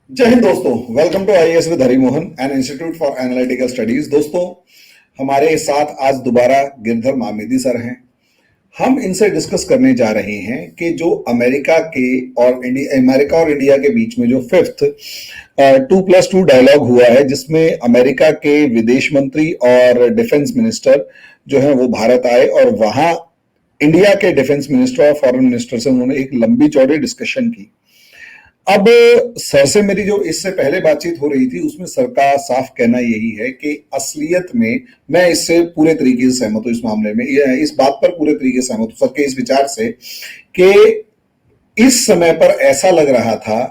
जय हिंद दोस्तों। Welcome to IAS with Harimohan and institute for analytical studies. दोस्तों, हमारे साथ आज दोबारा गिरधर मामेदी सर हैं। हम इनसे डिस्कस करने जा रहे हैं कि जो अमेरिका और इंडिया के बीच में जो फिफ्थ 2+2 डायलॉग हुआ है, जिसमें अमेरिका के विदेश मंत्री और डिफेंस मिनिस्टर जो है वो भारत आए और वहां इंडिया के डिफेंस मिनिस्टर और फॉरेन मिनिस्टर से उन्होंने एक लंबी चौड़ी डिस्कशन की। अब सर से मेरी जो इससे पहले बातचीत हो रही थी उसमें सर का साफ कहना यही है कि असलियत में मैं इससे पूरे तरीके से सहमत हूं। इस मामले में इस बात पर पूरे तरीके से सहमत हूं सर के इस विचार से कि इस समय पर ऐसा लग रहा था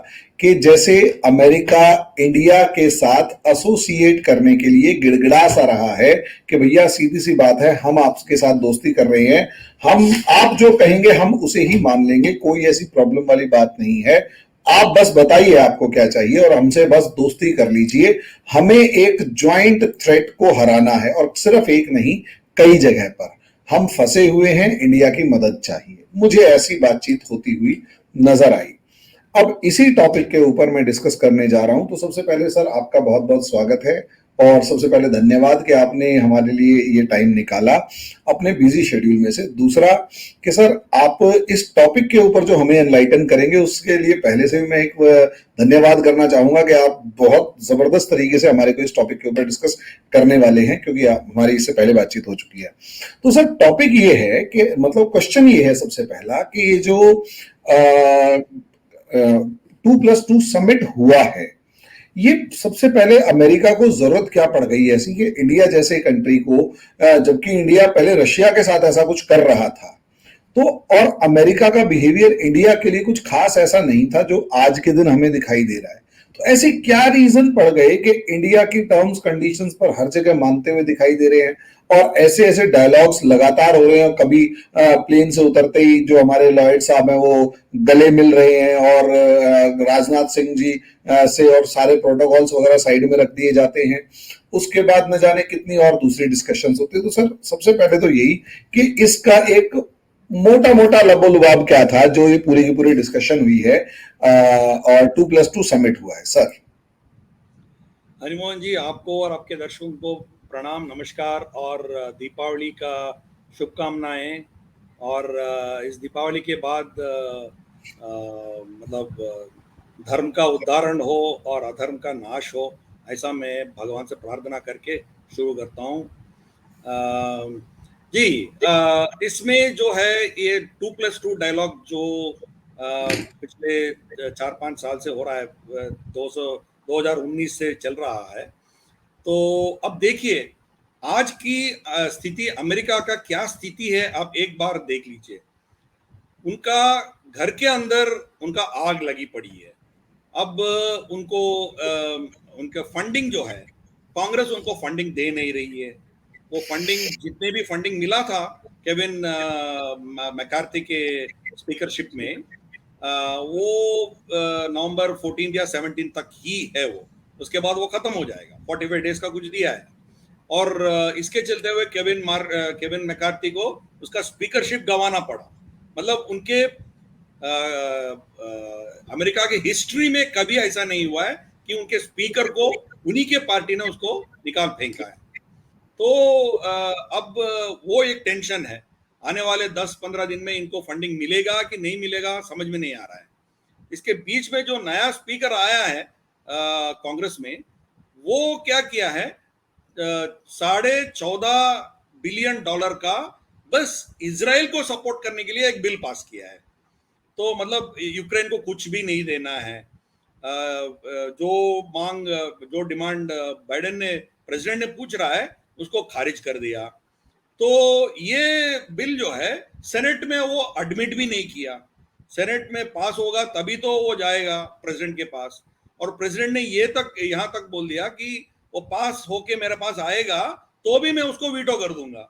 कि जैसे अमेरिका इंडिया के साथ एसोसिएट करने के लिए गिड़गिड़ा सा रहा है कि भैया सीधी सी बात है, हम आपके साथ दोस्ती कर रहे हैं, हम आप जो कहेंगे हम उसे ही मान लेंगे, कोई ऐसी प्रॉब्लम वाली बात नहीं है, आप बस बताइए आपको क्या चाहिए और हमसे बस दोस्ती कर लीजिए। हमें एक ज्वाइंट थ्रेट को हराना है और सिर्फ एक नहीं, कई जगह पर हम फंसे हुए हैं, इंडिया की मदद चाहिए। मुझे ऐसी बातचीत होती हुई नजर आई। अब इसी टॉपिक के ऊपर मैं डिस्कस करने जा रहा हूं। तो सबसे पहले सर आपका बहुत बहुत स्वागत है और सबसे पहले धन्यवाद कि आपने हमारे लिए ये टाइम निकाला अपने बिजी शेड्यूल में से। दूसरा कि सर आप इस टॉपिक के ऊपर जो हमें एनलाइटन करेंगे उसके लिए पहले से भी मैं एक धन्यवाद करना चाहूंगा कि आप बहुत जबरदस्त तरीके से हमारे को इस टॉपिक के ऊपर डिस्कस करने वाले हैं, क्योंकि हमारी इससे पहले बातचीत हो चुकी है। तो सर टॉपिक ये है कि मतलब क्वेश्चन ये है सबसे पहला कि ये जो 2+2 समिट हुआ है, ये सबसे पहले अमेरिका को जरूरत क्या पड़ गई ऐसी कि इंडिया जैसे कंट्री को, जबकि इंडिया पहले रशिया के साथ ऐसा कुछ कर रहा था, तो और अमेरिका का बिहेवियर इंडिया के लिए कुछ खास ऐसा नहीं था जो आज के दिन हमें दिखाई दे रहा है। तो ऐसे क्या रीजन पड़ गए कि इंडिया की टर्म्स कंडीशंस पर हर जगह मानते हुए दिखाई दे रहे हैं और ऐसे ऐसे डायलॉग्स लगातार हो रहे हैं। कभी प्लेन से उतरते ही जो हमारे लॉयड साहब हैं वो गले मिल रहे हैं और राजनाथ सिंह जी से और सारे प्रोटोकॉल्स वगैरह साइड में रख दिए जाते हैं। उसके बाद न जाने कितनी और दूसरी डिस्कशंस होती है। तो सर सबसे पहले तो यही कि इसका एक मोटा मोटा लबोलुबाब क्या था जो ये पूरी की पूरी डिस्कशन हुई है और 2+2 समिट हुआ है सर। हरिमोहन जी, आपको और आपके दर्शकों को प्रणाम, नमस्कार और दीपावली का शुभकामनाएं। और इस दीपावली के बाद मतलब धर्म का उद्धारण हो और अधर्म का नाश हो, ऐसा मैं भगवान से प्रार्थना करके शुरू करता हूँ। जी, इसमें जो है ये 2+2 डायलॉग जो पिछले 4-5 साल से हो रहा है, 2019 से चल रहा है। तो अब देखिए आज की स्थिति, अमेरिका का क्या स्थिति है, आप एक बार देख लीजिए। उनका घर के अंदर उनका आग लगी पड़ी है। अब उनको उनका फंडिंग जो है, कांग्रेस उनको फंडिंग दे नहीं रही है। वो फंडिंग, जितने भी फंडिंग मिला था केविन मैकार्थी के स्पीकरशिप में, वो नवंबर 14 या 17 तक ही है। वो उसके बाद वो खत्म हो जाएगा। 45 डेज का कुछ दिया है और इसके चलते हुए केविन मैकार्थी को उसका स्पीकरशिप गंवाना पड़ा। मतलब उनके अमेरिका की हिस्ट्री में कभी ऐसा नहीं हुआ है कि उनके स्पीकर को उन्हीं के पार्टी ने उसको निकाल फेंका है। तो अब वो एक टेंशन है। आने वाले 10-15 दिन में इनको फंडिंग मिलेगा कि नहीं मिलेगा समझ में नहीं आ रहा है। इसके बीच में जो नया स्पीकर आया है कांग्रेस में, वो क्या किया है, $14.5 बिलियन का बस इजराइल को सपोर्ट करने के लिए एक बिल पास किया है। तो मतलब यूक्रेन को कुछ भी नहीं देना है। जो डिमांड बाइडेन ने, प्रेसिडेंट ने पूछ रहा है, उसको खारिज कर दिया। तो ये बिल जो है सेनेट में वो एडमिट भी नहीं किया। सेनेट में पास होगा तभी तो वो जाएगा प्रेसिडेंट के पास। और प्रेसिडेंट ने यहाँ तक बोल दिया कि वो पास होके मेरे पास आएगा तो भी मैं उसको वीटो कर दूंगा।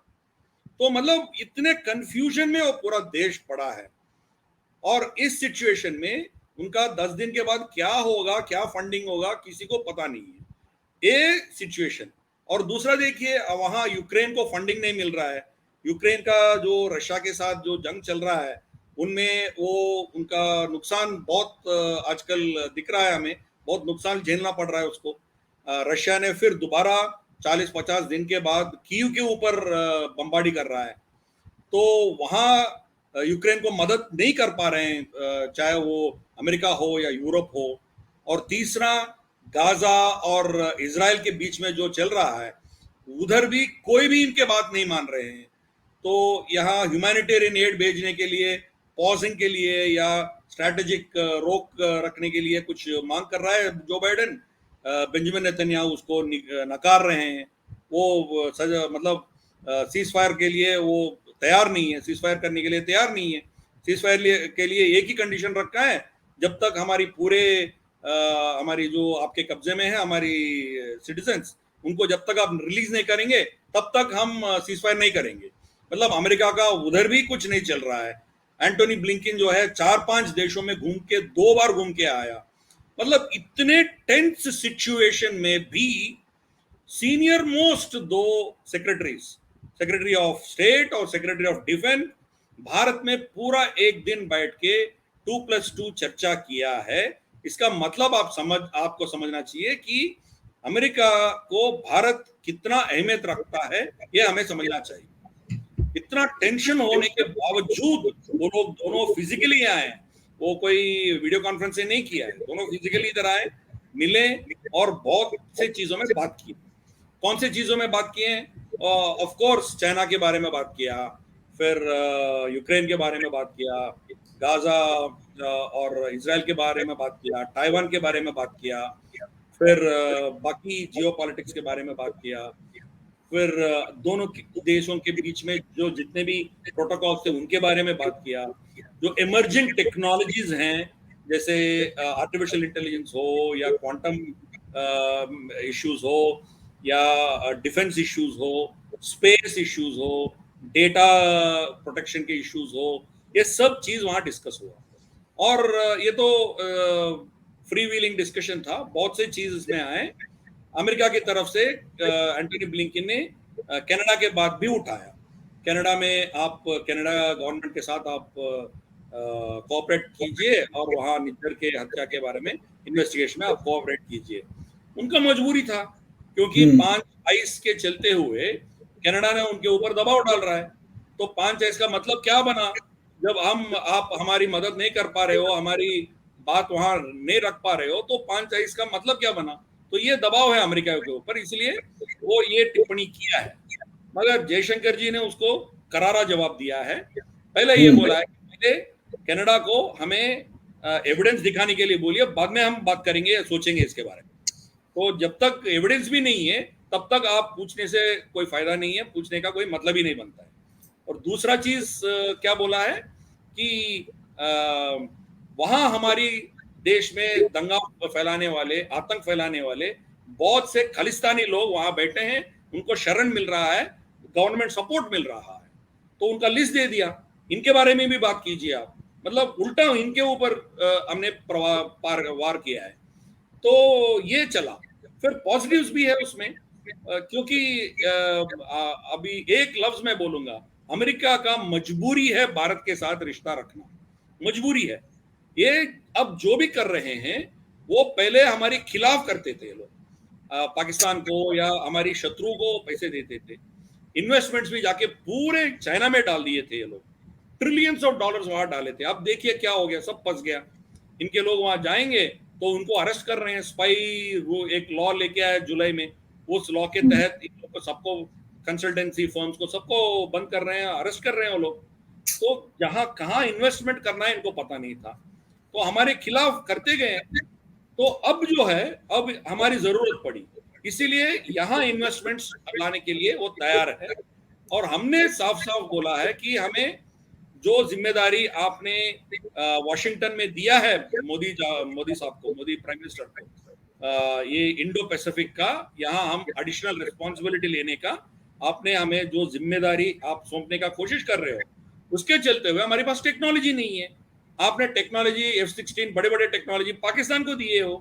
तो मतलब इतने कंफ्यूजन में वो पूरा देश पड़ा है। और इस सिचुएशन में उनका 10 दिन के बाद क्या होगा, क्या फंडिंग होगा, किसी को पता नहीं है। ये सिचुएशन। और दूसरा देखिए, वहां यूक्रेन को फंडिंग नहीं मिल रहा है। यूक्रेन का जो रशिया के साथ जो जंग चल रहा है, उनमें वो उनका नुकसान बहुत आजकल दिख रहा है हमें। बहुत नुकसान झेलना पड़ रहा है उसको। रशिया ने फिर दोबारा 40-50 दिन के बाद कीव के ऊपर बमबारी कर रहा है, तो वहां यूक्रेन को मदद नहीं कर पा रहे हैं, चाहे वो अमेरिका हो या यूरोप हो। और तीसरा, गाजा और इजराइल के बीच में जो चल रहा है, उधर भी कोई भी इनके बात नहीं मान रहे हैं। तो यहाँ ह्यूमैनिटेरियन एड भेजने के लिए, पॉजिंग के लिए या स्ट्रैटेजिक रोक रखने के लिए कुछ मांग कर रहा है जो बाइडेन। बेंजामिन नेतन्याहू उसको नकार रहे हैं। वो मतलब सीज फायर के लिए वो तैयार नहीं है, सीज फायर करने के लिए तैयार नहीं है। सीज फायर के लिए एक ही कंडीशन रखा है, जब तक हमारी हमारी जो आपके कब्जे में है हमारी सिटीजन्स, उनको जब तक आप रिलीज नहीं करेंगे तब तक हम सीज फायर नहीं करेंगे। मतलब अमेरिका का उधर भी कुछ नहीं चल रहा है। एंटोनी ब्लिंकन जो है 4-5 देशों में घूम के 2 बार घूम के आया। मतलब इतने टेंस सिचुएशन में भी senior most 2 secretaries, secretary of state और सेक्रेटरी ऑफ डिफेंस, भारत में पूरा एक दिन बैठ के 2+2 चर्चा किया है। इसका मतलब आपको समझना चाहिए कि अमेरिका को भारत कितना अहमियत रखता है, ये हमें समझना चाहिए। इतना टेंशन होने के बावजूद वो लोग दोनों फिजिकली आए, वो कोई वीडियो कॉन्फ्रेंस से नहीं किया है, दोनों फिजिकली इधर आए, मिले और बहुत से चीजों में बात की। कौन से चीजों में बात किए हैं? ऑफ कोर्स चाइना के बारे में बात किया, फिर यूक्रेन के बारे में बात किया, गाजा और इजराइल के बारे में बात किया, ताइवान के बारे में बात किया, फिर बाकी जियोपॉलिटिक्स के बारे में बात किया, फिर दोनों देशों के बीच में जो जितने भी प्रोटोकॉल थे उनके बारे में बात किया। जो इमर्जिंग टेक्नोलॉजीज हैं, जैसे आर्टिफिशियल इंटेलिजेंस हो या क्वांटम इश्यूज हो या डिफेंस इश्यूज हो, स्पेस इश्यूज हो, डेटा प्रोटेक्शन के इश्यूज हो, ये सब चीज वहां डिस्कस हुआ। और ये तो फ्री व्हीलिंग डिस्कशन था, बहुत से चीज इसमें आए। अमेरिका की तरफ से एंटनी ब्लिंकन ने कनाडा के बाद भी उठाया। कनाडा में आप कनाडा गवर्नमेंट के साथ आप कोऑपरेट कीजिए और वहां निज्जर के हत्या के बारे में इन्वेस्टिगेशन में आप कोऑपरेट कीजिए। उनका मजबूरी था, क्योंकि 5 के चलते हुए कनाडा ने उनके ऊपर दबाव डाल रहा है। तो 5 का मतलब क्या बना? जब आप हमारी मदद नहीं कर पा रहे हो, हमारी बात वहां नहीं रख पा रहे हो, तो 5 का मतलब क्या बना? तो ये दबाव है अमेरिका के ऊपर, इसलिए वो ये टिप्पणी किया है। मगर जयशंकर जी ने उसको करारा जवाब दिया है। पहले ये बोला है कि पहले कनाडा को हमें एविडेंस दिखाने के लिए बोलिए, बाद में हम बात करेंगे, सोचेंगे इसके बारे में। तो जब तक एविडेंस भी नहीं है तब तक आप पूछने से कोई फायदा नहीं है, पूछने का कोई मतलब ही नहीं बनता है। और दूसरा चीज क्या बोला है कि वहां हमारी देश में दंगा फैलाने वाले, आतंक फैलाने वाले बहुत से खालिस्तानी लोग वहां बैठे हैं, उनको शरण मिल रहा है, गवर्नमेंट सपोर्ट मिल रहा है, तो उनका लिस्ट दे दिया। इनके बारे में भी बात कीजिए आप। मतलब उल्टा इनके ऊपर हमने वार किया है। तो ये चला। फिर पॉजिटिव्स भी है उसमें, क्योंकि अभी एक लफ्ज मैं बोलूंगा, अमेरिका का मजबूरी है भारत के साथ रिश्ता रखना, मजबूरी है। ये अब जो भी कर रहे हैं वो पहले हमारे खिलाफ करते थे लोग, पाकिस्तान को या हमारी शत्रु को पैसे देते थे, इन्वेस्टमेंट्स भी जाके पूरे चाइना में डाल दिए थे ये लोग, ट्रिलियंस ऑफ डॉलर्स वहां डाले थे। अब देखिए क्या हो गया, सब फंस गया। इनके लोग वहां जाएंगे तो उनको अरेस्ट कर रहे हैं। स्पाई एक लॉ लेके आया जुलाई में, उस लॉ के तहत इन लोग को सबको, कंसल्टेंसी फर्म्स को सबको बंद कर रहे हैं, अरेस्ट कर रहे हैं वो लोग। तो जहां कहाँ इन्वेस्टमेंट करना है इनको पता नहीं था, तो हमारे खिलाफ करते गए। तो अब जो है, अब हमारी जरूरत पड़ी, इसीलिए यहाँ इन्वेस्टमेंट्स लाने के लिए वो तैयार है। और हमने साफ साफ बोला है कि हमें जो जिम्मेदारी आपने वॉशिंगटन में दिया है मोदी साहब को, मोदी प्राइम मिनिस्टर को, ये इंडो पैसिफिक का, यहाँ हम एडिशनल रिस्पॉन्सिबिलिटी लेने का आपने हमें जो जिम्मेदारी आप सौंपने का कोशिश कर रहे हो, उसके चलते हुए हमारे पास टेक्नोलॉजी नहीं है। आपने टेक्नोलॉजी F-16 बड़े बड़े टेक्नोलॉजी पाकिस्तान को दिए हो,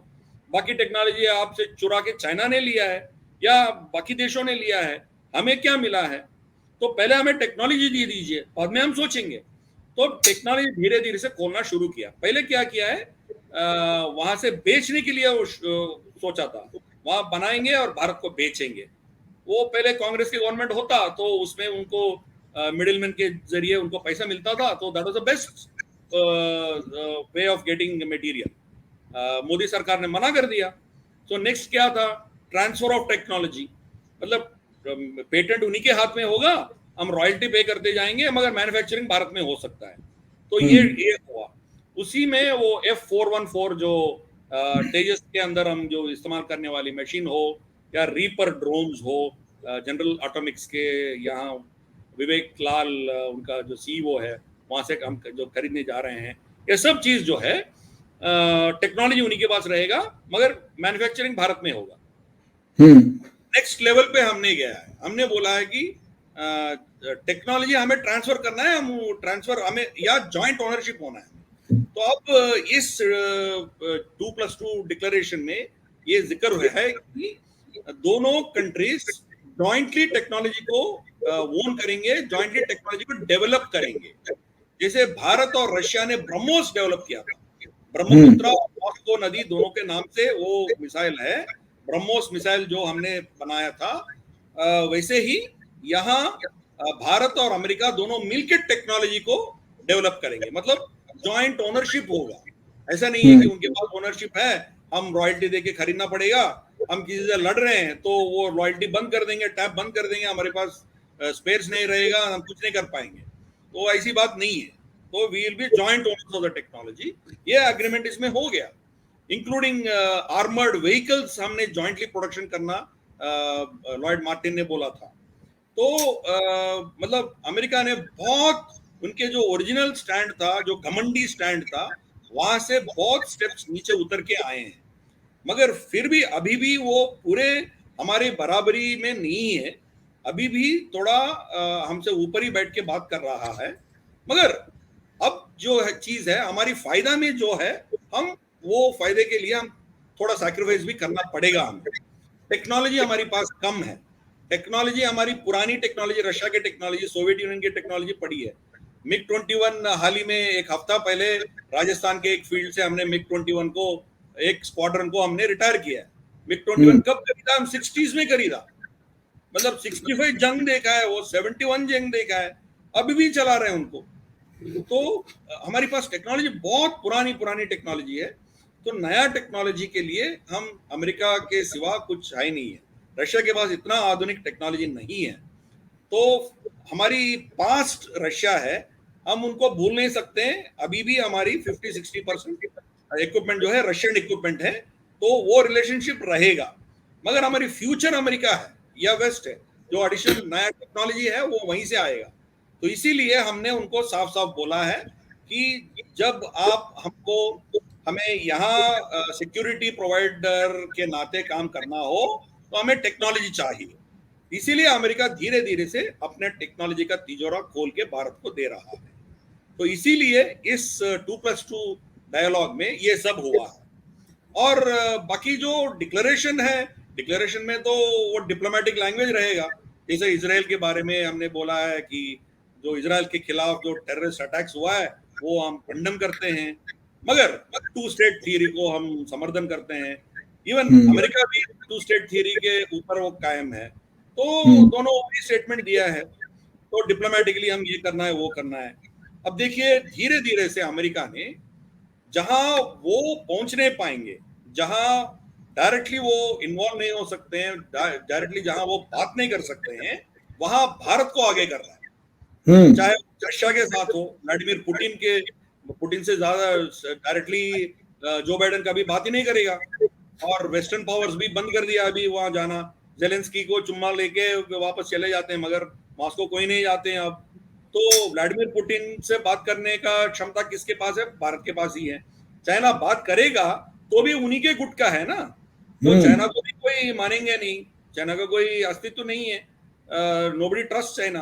बाकी टेक्नोलॉजी आपसे चुरा के चाइना ने लिया है या बाकी देशों ने लिया है, हमें क्या मिला है? तो पहले हमें टेक्नोलॉजी दे दीजिए, बाद में हम सोचेंगे। तो टेक्नोलॉजी धीरे धीरे से खोलना शुरू किया। पहले क्या किया है, वहां से बेचने के लिए वो सोचा था, वहां बनाएंगे और भारत को बेचेंगे। वो पहले कांग्रेस की गवर्नमेंट होता तो उसमें उनको मिडिलमैन के जरिए उनको पैसा मिलता था, तो that was the best way of getting material. Modi सरकार ने मना कर दिया। तो नेक्स्ट क्या था? ट्रांसफर ऑफ टेक्नोलॉजी, मतलब पेटेंट उन्हीं के हाथ में होगा, हम रॉयल्टी पे करते जाएंगे, मगर मैन्युफैक्चरिंग भारत में हो सकता है। तो ये हुआ। उसी में वो F414 जो तेजस के अंदर हम जो इस्तेमाल करने वाली मशीन हो, या रीपर ड्रोन्स हो, जनरल एटॉमिक्स के यहाँ विवेक लाल उनका जो सीईओ है, वहां से हम जो खरीदने जा रहे हैं, ये सब चीज जो है टेक्नोलॉजी उन्हीं के पास रहेगा, मगर मैन्युफैक्चरिंग भारत में होगा। नेक्स्ट लेवल पे हमने गया है, हमने बोला है कि टेक्नोलॉजी हमें ट्रांसफर करना है, हम ट्रांसफर हमें या जॉइंट ओनरशिप होना है। तो अब इस 2+2 डिक्लेरेशन में ये जिक्र है कि दोनों कंट्रीज जॉइंटली टेक्नोलॉजी को ओन करेंगे, जॉइंटली टेक्नोलॉजी को डेवलप करेंगे। जैसे भारत और रशिया ने ब्रह्मोस डेवलप किया था, ब्रह्मपुत्र और मॉस्को नदी दोनों के नाम से वो मिसाइल है, ब्रह्मोस मिसाइल जो हमने बनाया था। वैसे ही यहाँ भारत और अमेरिका दोनों मिलकर टेक्नोलॉजी को डेवलप करेंगे, मतलब जॉइंट ओनरशिप होगा। ऐसा नहीं है कि उनके पास ओनरशिप है, हम रॉयल्टी देके खरीदना पड़ेगा, हम किसी से लड़ रहे हैं तो वो रॉयल्टी बंद कर देंगे, टैप बंद कर देंगे, हमारे पास स्पेयर्स नहीं रहेगा, हम कुछ नहीं कर पाएंगे। तो ऐसी बात नहीं है। तो we will be joint owners of the technology. ये एग्रीमेंट इसमें हो गया, इंक्लूडिंग आर्मर्ड व्हीकल्स हमने जॉइंटली प्रोडक्शन करना लॉयड मार्टिन ने बोला था। तो मतलब अमेरिका ने बहुत, उनके जो ओरिजिनल स्टैंड था, जो घमंडी स्टैंड था, वहां से बहुत स्टेप्स नीचे उतर के आए हैं, मगर फिर भी अभी भी वो पूरे हमारी बराबरी में नहीं है, अभी भी थोड़ा हमसे ऊपर ही बैठ के बात कर रहा है। मगर अब जो है चीज है हमारी फायदा में जो है, हम वो फायदे के लिए हम थोड़ा सैक्रिफाइस भी करना पड़ेगा हमें। टेक्नोलॉजी हमारी पास कम है, टेक्नोलॉजी हमारी पुरानी टेक्नोलॉजी, रशिया की टेक्नोलॉजी, सोवियत यूनियन की टेक्नोलॉजी पड़ी है। MiG-21 हाल ही में एक हफ्ता पहले राजस्थान के एक फील्ड से हमने MiG-21 को, एक स्क्वाड्रन को हमने रिटायर किया। MiG-21 कब खरीदा? हम 60s में खरीदा, मतलब 65 जंग देखा है, वो 71 जंग देखा है, अभी भी चला रहे हैं उनको। तो हमारी पास टेक्नोलॉजी बहुत पुरानी पुरानी टेक्नोलॉजी है। तो नया टेक्नोलॉजी के लिए हम अमेरिका के सिवा कुछ है नहीं है, रशिया के पास इतना आधुनिक टेक्नोलॉजी नहीं है। तो हमारी पास्ट रशिया है, हम उनको भूल नहीं सकते हैं। अभी भी हमारी 50-60% इक्विपमेंट जो है रशियन इक्विपमेंट है, तो वो रिलेशनशिप रहेगा। मगर हमारी फ्यूचर अमेरिका है या वेस्ट है, जो एडिशनल नया टेक्नोलॉजी है वो वहीं से आएगा। तो इसीलिए हमने उनको साफ साफ बोला है कि जब आप हमें यहाँ सिक्योरिटी प्रोवाइडर के नाते काम करना हो तो हमें टेक्नोलॉजी चाहिए। इसीलिए अमेरिका धीरे धीरे से अपने टेक्नोलॉजी का तिजोरा खोल के भारत को दे रहा है। तो इसीलिए इस 2+2 डायलॉग में ये सब हुआ है। और बाकी जो डिक्लेरेशन है, डिक्लेरेशन में तो वो डिप्लोमेटिक लैंग्वेज रहेगा। जैसे इजराइल के बारे में हमने बोला है कि जो इजराइल के खिलाफ जो टेररिस्ट अटैक्स हुआ है वो हम कंडेम करते हैं, मगर 2 स्टेट थियरी को हम समर्थन करते हैं। इवन अमेरिका भी 2 स्टेट थियरी के ऊपर वो कायम है। तो दोनों भी स्टेटमेंट दिया है। तो डिप्लोमेटिकली हम ये करना है, वो करना है। अब देखिए धीरे धीरे से अमेरिका ने जहां वो पहुंच नहीं पाएंगे, जहां डायरेक्टली वो इन्वॉल्व नहीं हो सकते हैं, डायरेक्टली जहां वो बात नहीं कर सकते हैं, वहां भारत को आगे कर रहा है। चाहे रशिया के साथ हो, व्लादिमीर पुतिन से ज्यादा डायरेक्टली जो बाइडेन कभी बात ही नहीं करेगा। और वेस्टर्न पावर्स भी बंद कर दिया अभी वहां जाना, जेलेंस्की को चुम्मा लेके वापस चले जाते हैं, मगर मॉस्को कोई नहीं जाते हैं अब। तो व्लादिमीर पुतिन से बात करने का क्षमता किसके पास है? भारत के पास ही है। चाइना बात करेगा तो भी उन्हीं के गुट का है ना, तो चाइना को भी कोई मानेंगे नहीं, चाइना का कोई अस्तित्व नहीं है, नोबडी ट्रस्ट चाइना।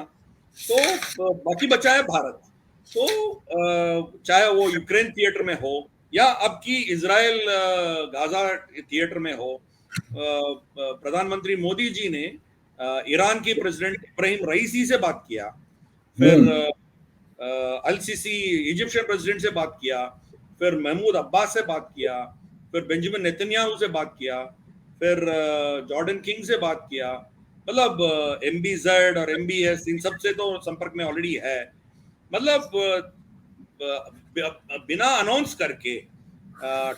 तो बाकी बचा है भारत। तो चाहे वो यूक्रेन थिएटर में हो या अब की इजराइल गाजा थिएटर में हो, प्रधानमंत्री मोदी जी ने ईरान के प्रेसिडेंट इब्राहिम रईसी से बात किया, फिर अल सीसी इजिप्शियन प्रेसिडेंट से बात किया, फिर महमूद अब्बास से बात किया, फिर बेंजामिन नेतन्याहू से बात किया, फिर जॉर्डन किंग से बात किया, मतलब MBZ और MBS इन सब से तो संपर्क में ऑलरेडी है। मतलब बिना अनाउंस करके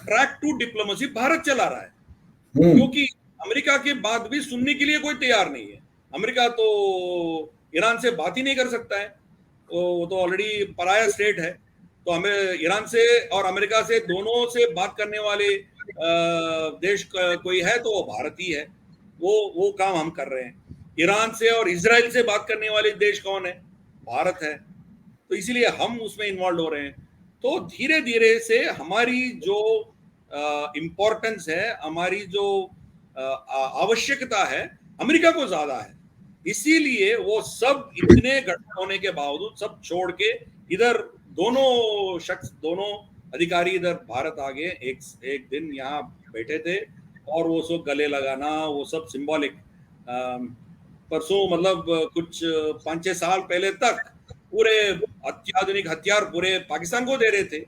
ट्रैक टू डिप्लोमेसी भारत चला रहा है, क्योंकि अमेरिका की बात भी सुनने के लिए कोई तैयार नहीं है। अमेरिका तो ईरान से बात ही नहीं कर सकता है, वो तो ऑलरेडी पराया स्टेट है। तो हमें ईरान से और अमेरिका से दोनों से बात करने वाले देश कोई है तो वो भारत ही है। वो काम हम कर रहे हैं। ईरान से और इजराइल से बात करने वाले देश कौन है? भारत है। तो इसीलिए हम उसमें इन्वॉल्व हो रहे हैं। तो धीरे धीरे से हमारी जो इम्पोर्टेंस है, हमारी जो आवश्यकता है, अमेरिका को ज्यादा है। इसीलिए वो सब इतने गठबंधन होने के बावजूद सब छोड़ के इधर दोनों अधिकारी इधर भारत आ गए। एक दिन यहाँ बैठे थे और वो सब गले लगाना, वो सब सिंबॉलिक। परसों मतलब कुछ 5-6 साल पहले तक पूरे अत्याधुनिक हथियार पूरे पाकिस्तान को दे रहे थे,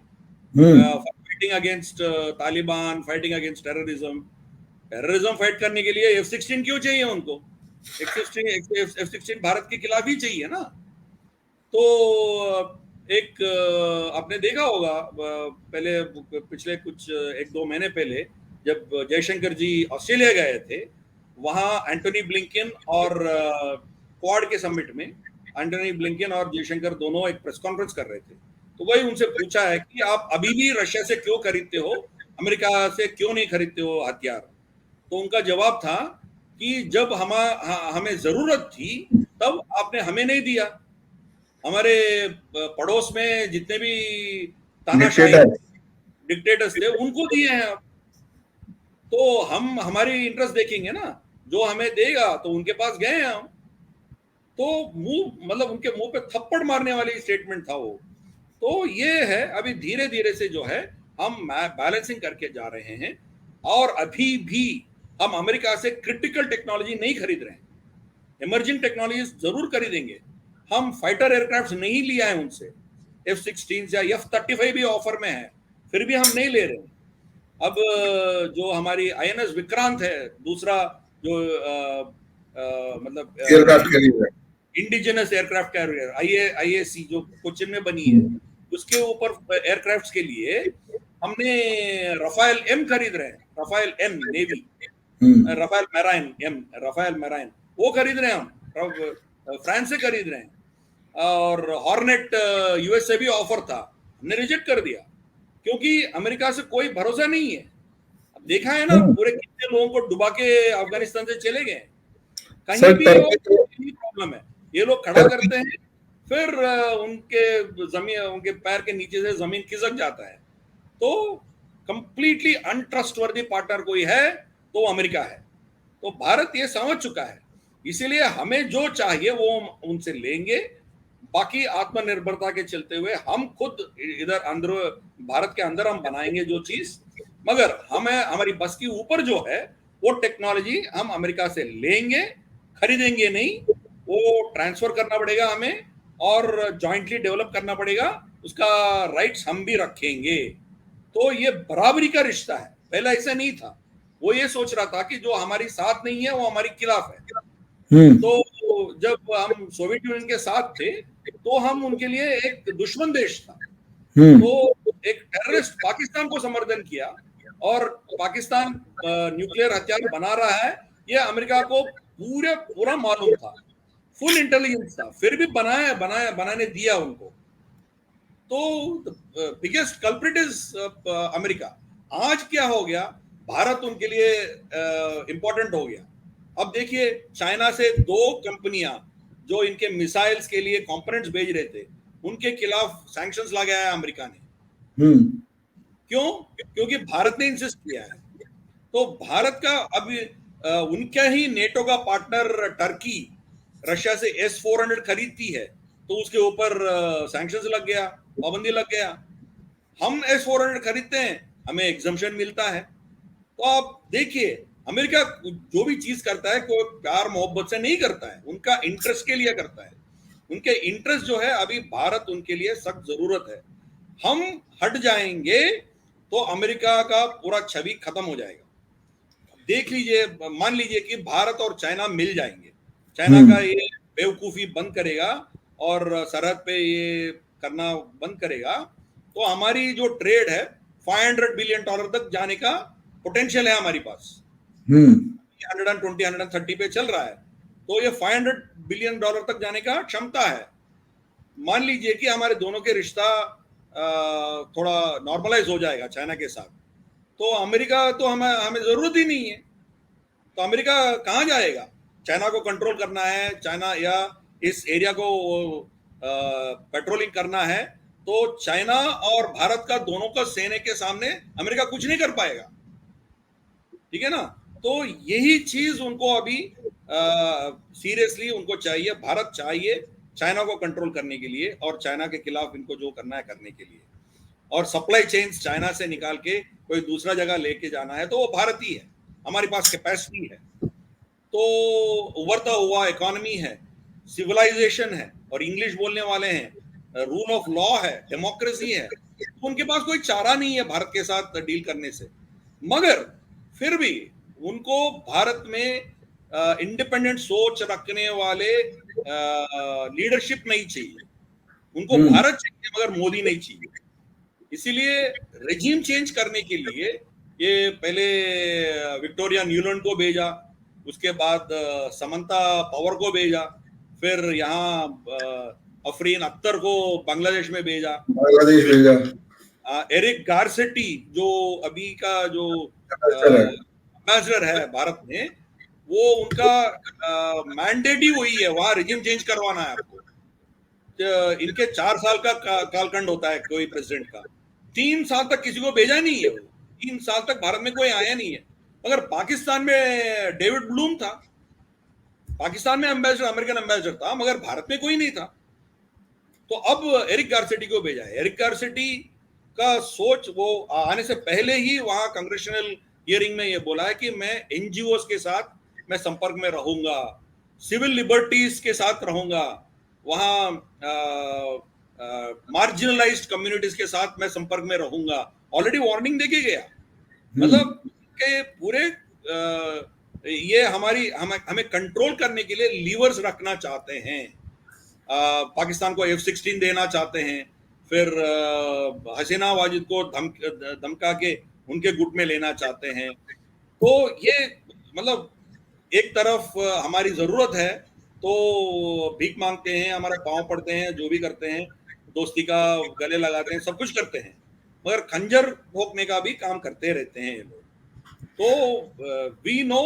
fighting against Taliban, fighting against terrorism fight करने के लिए F-16 क्यों चाहिए उनको? F-16 भारत के खिलाफ ही चाहिए ना। तो एक आपने देखा होगा पहले, पिछले कुछ 1-2 महीने पहले जब जयशंकर जी ऑस्ट्रेलिया गए थे, वहां एंटोनी ब्लिंकन और क्वाड के समिट में एंटोनी ब्लिंकन और जयशंकर दोनों एक प्रेस कॉन्फ्रेंस कर रहे थे। तो वही उनसे पूछा है कि आप अभी भी रशिया से क्यों खरीदते हो, अमेरिका से क्यों नहीं खरीदते हो हथियार? तो उनका जवाब था कि जब हमें जरूरत थी तब आपने हमें नहीं दिया। हमारे पड़ोस में जितने भी तानाशाही डिक्टेटर्स थे उनको दिए हैं आप। तो हम हमारी इंटरेस्ट देखेंगे ना, जो हमें देगा तो उनके पास गए हैं हम। तो मतलब उनके मुंह पे थप्पड़ मारने वाली स्टेटमेंट था वो। तो ये है, अभी धीरे धीरे से जो है हम बैलेंसिंग करके जा रहे हैं। और अभी भी हम अमेरिका से क्रिटिकल टेक्नोलॉजी नहीं खरीद रहे हैं, इमर्जिंग टेक्नोलॉजी जरूर खरीदेंगे। हम फाइटर एयरक्राफ्ट नहीं लिया है उनसे, F-16 या F-35 भी ऑफर में है, फिर भी हम नहीं ले रहे। अब जो हमारी INS विक्रांत है, दूसरा जो मतलब इंडिजिनस एयरक्राफ्ट कैरियर IAC जो कोचिन में बनी है, उसके ऊपर एयरक्राफ्ट के लिए हमने रफाल M खरीद रहे हैं, Rafale M navy, Rafale marine वो खरीद रहे हैं हम, फ्रांस से खरीद रहे हैं। और हॉर्नेट US से भी ऑफर था, हमने रिजेक्ट कर दिया क्योंकि अमेरिका से कोई भरोसा नहीं है। अब देखा है ना, पूरे कितने लोगों को डुबा के अफगानिस्तान से चले गए, कहीं भी प्रॉब्लम है। ये लोग खड़ा करते हैं, फिर उनके पैर के नीचे से जमीन खिसक जाता है। तो कंप्लीटली अनट्रस्टवर्दी पार्टनर कोई है तो अमेरिका है। तो भारत ये समझ चुका है, इसीलिए हमें जो चाहिए वो उनसे लेंगे। बाकी आत्मनिर्भरता के चलते हुए हम खुद इधर अंदर भारत के अंदर हम बनाएंगे जो चीज, मगर हमें हमारी बस की ऊपर जो है वो टेक्नोलॉजी हम अमेरिका से लेंगे, खरीदेंगे नहीं। वो ट्रांसफर करना पड़ेगा हमें और जॉइंटली डेवलप करना पड़ेगा, उसका राइट्स हम भी रखेंगे। तो ये बराबरी का रिश्ता है, पहले ऐसा नहीं था। वो ये सोच रहा था कि जो हमारी साथ नहीं है वो हमारी खिलाफ है। तो जब हम सोवियत यूनियन के साथ थे तो हम उनके लिए एक दुश्मन देश था। तो एक टेररिस्ट पाकिस्तान को समर्थन किया और पाकिस्तान न्यूक्लियर हथियार बना रहा है, ये अमेरिका को पूरा मालूम था, फुल इंटेलिजेंस था, फिर भी बनाने दिया उनको। तो बिगेस्ट कल्प्रिट इज अमेरिका। आज क्या हो गया, भारत उनके लिए इंपॉर्टेंट हो गया। अब देखिए, चाइना से 2 कंपनियां जो इनके मिसाइल्स के लिए कंपोनेंट्स भेज रहे थे, उनके खिलाफ सैंक्शंस लगाया है अमेरिका ने। क्यों? क्योंकि भारत ने इंसिस्ट किया है। तो भारत का अभी उनका ही नेटो का पार्टनर टर्की रशिया से S-400 खरीदती है, तो उसके ऊपर सैंक्शंस लग गया, पाबंदी लग गया। हम S-400 खरीदते हैं, हमें एग्जम्पशन मिलता है। तो आप देखिए, अमेरिका जो भी चीज करता है कोई प्यार मोहब्बत से नहीं करता है, उनका इंटरेस्ट के लिए करता है। उनके इंटरेस्ट जो है, अभी भारत उनके लिए सख्त जरूरत है। हम हट जाएंगे तो अमेरिका का पूरा छवि खत्म हो जाएगा। देख लीजिए, मान लीजिए कि भारत और चाइना मिल जाएंगे, चाइना का ये बेवकूफी बंद करेगा और सरहद पे ये करना बंद करेगा, तो हमारी जो ट्रेड है $500 बिलियन तक जाने का पोटेंशियल है हमारी पास। 120 130 पे चल रहा है, तो ये $500 बिलियन तक जाने का क्षमता है। मान लीजिए कि हमारे दोनों के रिश्ता थोड़ा नॉर्मलाइज हो जाएगा चाइना के साथ, तो अमेरिका तो हमें जरूरत ही नहीं है। तो अमेरिका कहाँ जाएगा? चाइना को कंट्रोल करना है, चाइना या इस एरिया को पेट्रोलिंग करना है, तो चाइना और भारत का दोनों का सेने के सामने अमेरिका कुछ नहीं कर पाएगा, ठीक है ना। तो यही चीज उनको अभी सीरियसली उनको चाहिए, भारत चाहिए चाइना को कंट्रोल करने के लिए और चाइना के खिलाफ इनको जो करना है करने के लिए, और सप्लाई चेन्स चाइना से निकाल के कोई दूसरा जगह लेके जाना है तो वो भारत ही है। हमारे पास कैपेसिटी है, तो उभरता हुआ इकोनॉमी है, सिविलाइजेशन है, और इंग्लिश बोलने वाले हैं, रूल ऑफ लॉ है, डेमोक्रेसी है, तो उनके पास कोई चारा नहीं है भारत के साथ डील करने से। मगर फिर भी उनको भारत में इंडिपेंडेंट सोच रखने वाले लीडरशिप नहीं चाहिए, उनको भारत चाहिए मगर मोदी नहीं चाहिए। इसीलिए रेजिम चेंज करने के लिए ये पहले विक्टोरिया न्यूलैंड को भेजा, उसके बाद समंता पावर को भेजा, फिर यहाँ अफरीन अख्तर को बांग्लादेश में भेजा, एरिक गारसेटी जो अभी का जो एम्बेसडर है भारत में, वो उनका मैंडेट ही वही है, वहां रेजिम चेंज करवाना है आपको। इनके 4 साल का कालखंड होता है कोई प्रेसिडेंट का, 3 साल तक किसी को भेजा नहीं है, वो 3 साल तक भारत में कोई आया नहीं है। मगर पाकिस्तान में डेविड ब्लूम था, पाकिस्तान में एम्बेसडर, अमेरिकन एम्बेसडर था, मगर भारत में कोई नहीं था। तो अब एरिक गारसेटी को भेजा है। एरिक गारसेटी का सोच, वो आने से पहले ही वहां कांग्रेशनल हियरिंग में ये बोला है कि मैं एनजीओ के साथ मैं संपर्क में रहूंगा, सिविल लिबर्टीज के साथ रहूंगा, वहां मार्जिनलाइज्ड कम्युनिटीज के साथ मैं संपर्क में रहूंगा। ऑलरेडी वार्निंग देके गया, मतलब के पूरे ये हमें कंट्रोल करने के लिए लीवर्स रखना चाहते हैं। पाकिस्तान को F-16 देना चाहते हैं, फिर हसीना वाजिद को धमका के उनके गुट में लेना चाहते हैं। तो ये मतलब एक तरफ हमारी जरूरत है तो भीख मांगते हैं, हमारे पांव पड़ते हैं, जो भी करते हैं, दोस्ती का गले लगाते हैं, सब कुछ करते हैं, मगर खंजर भोंकने का भी काम करते रहते हैं ये लोग। तो we know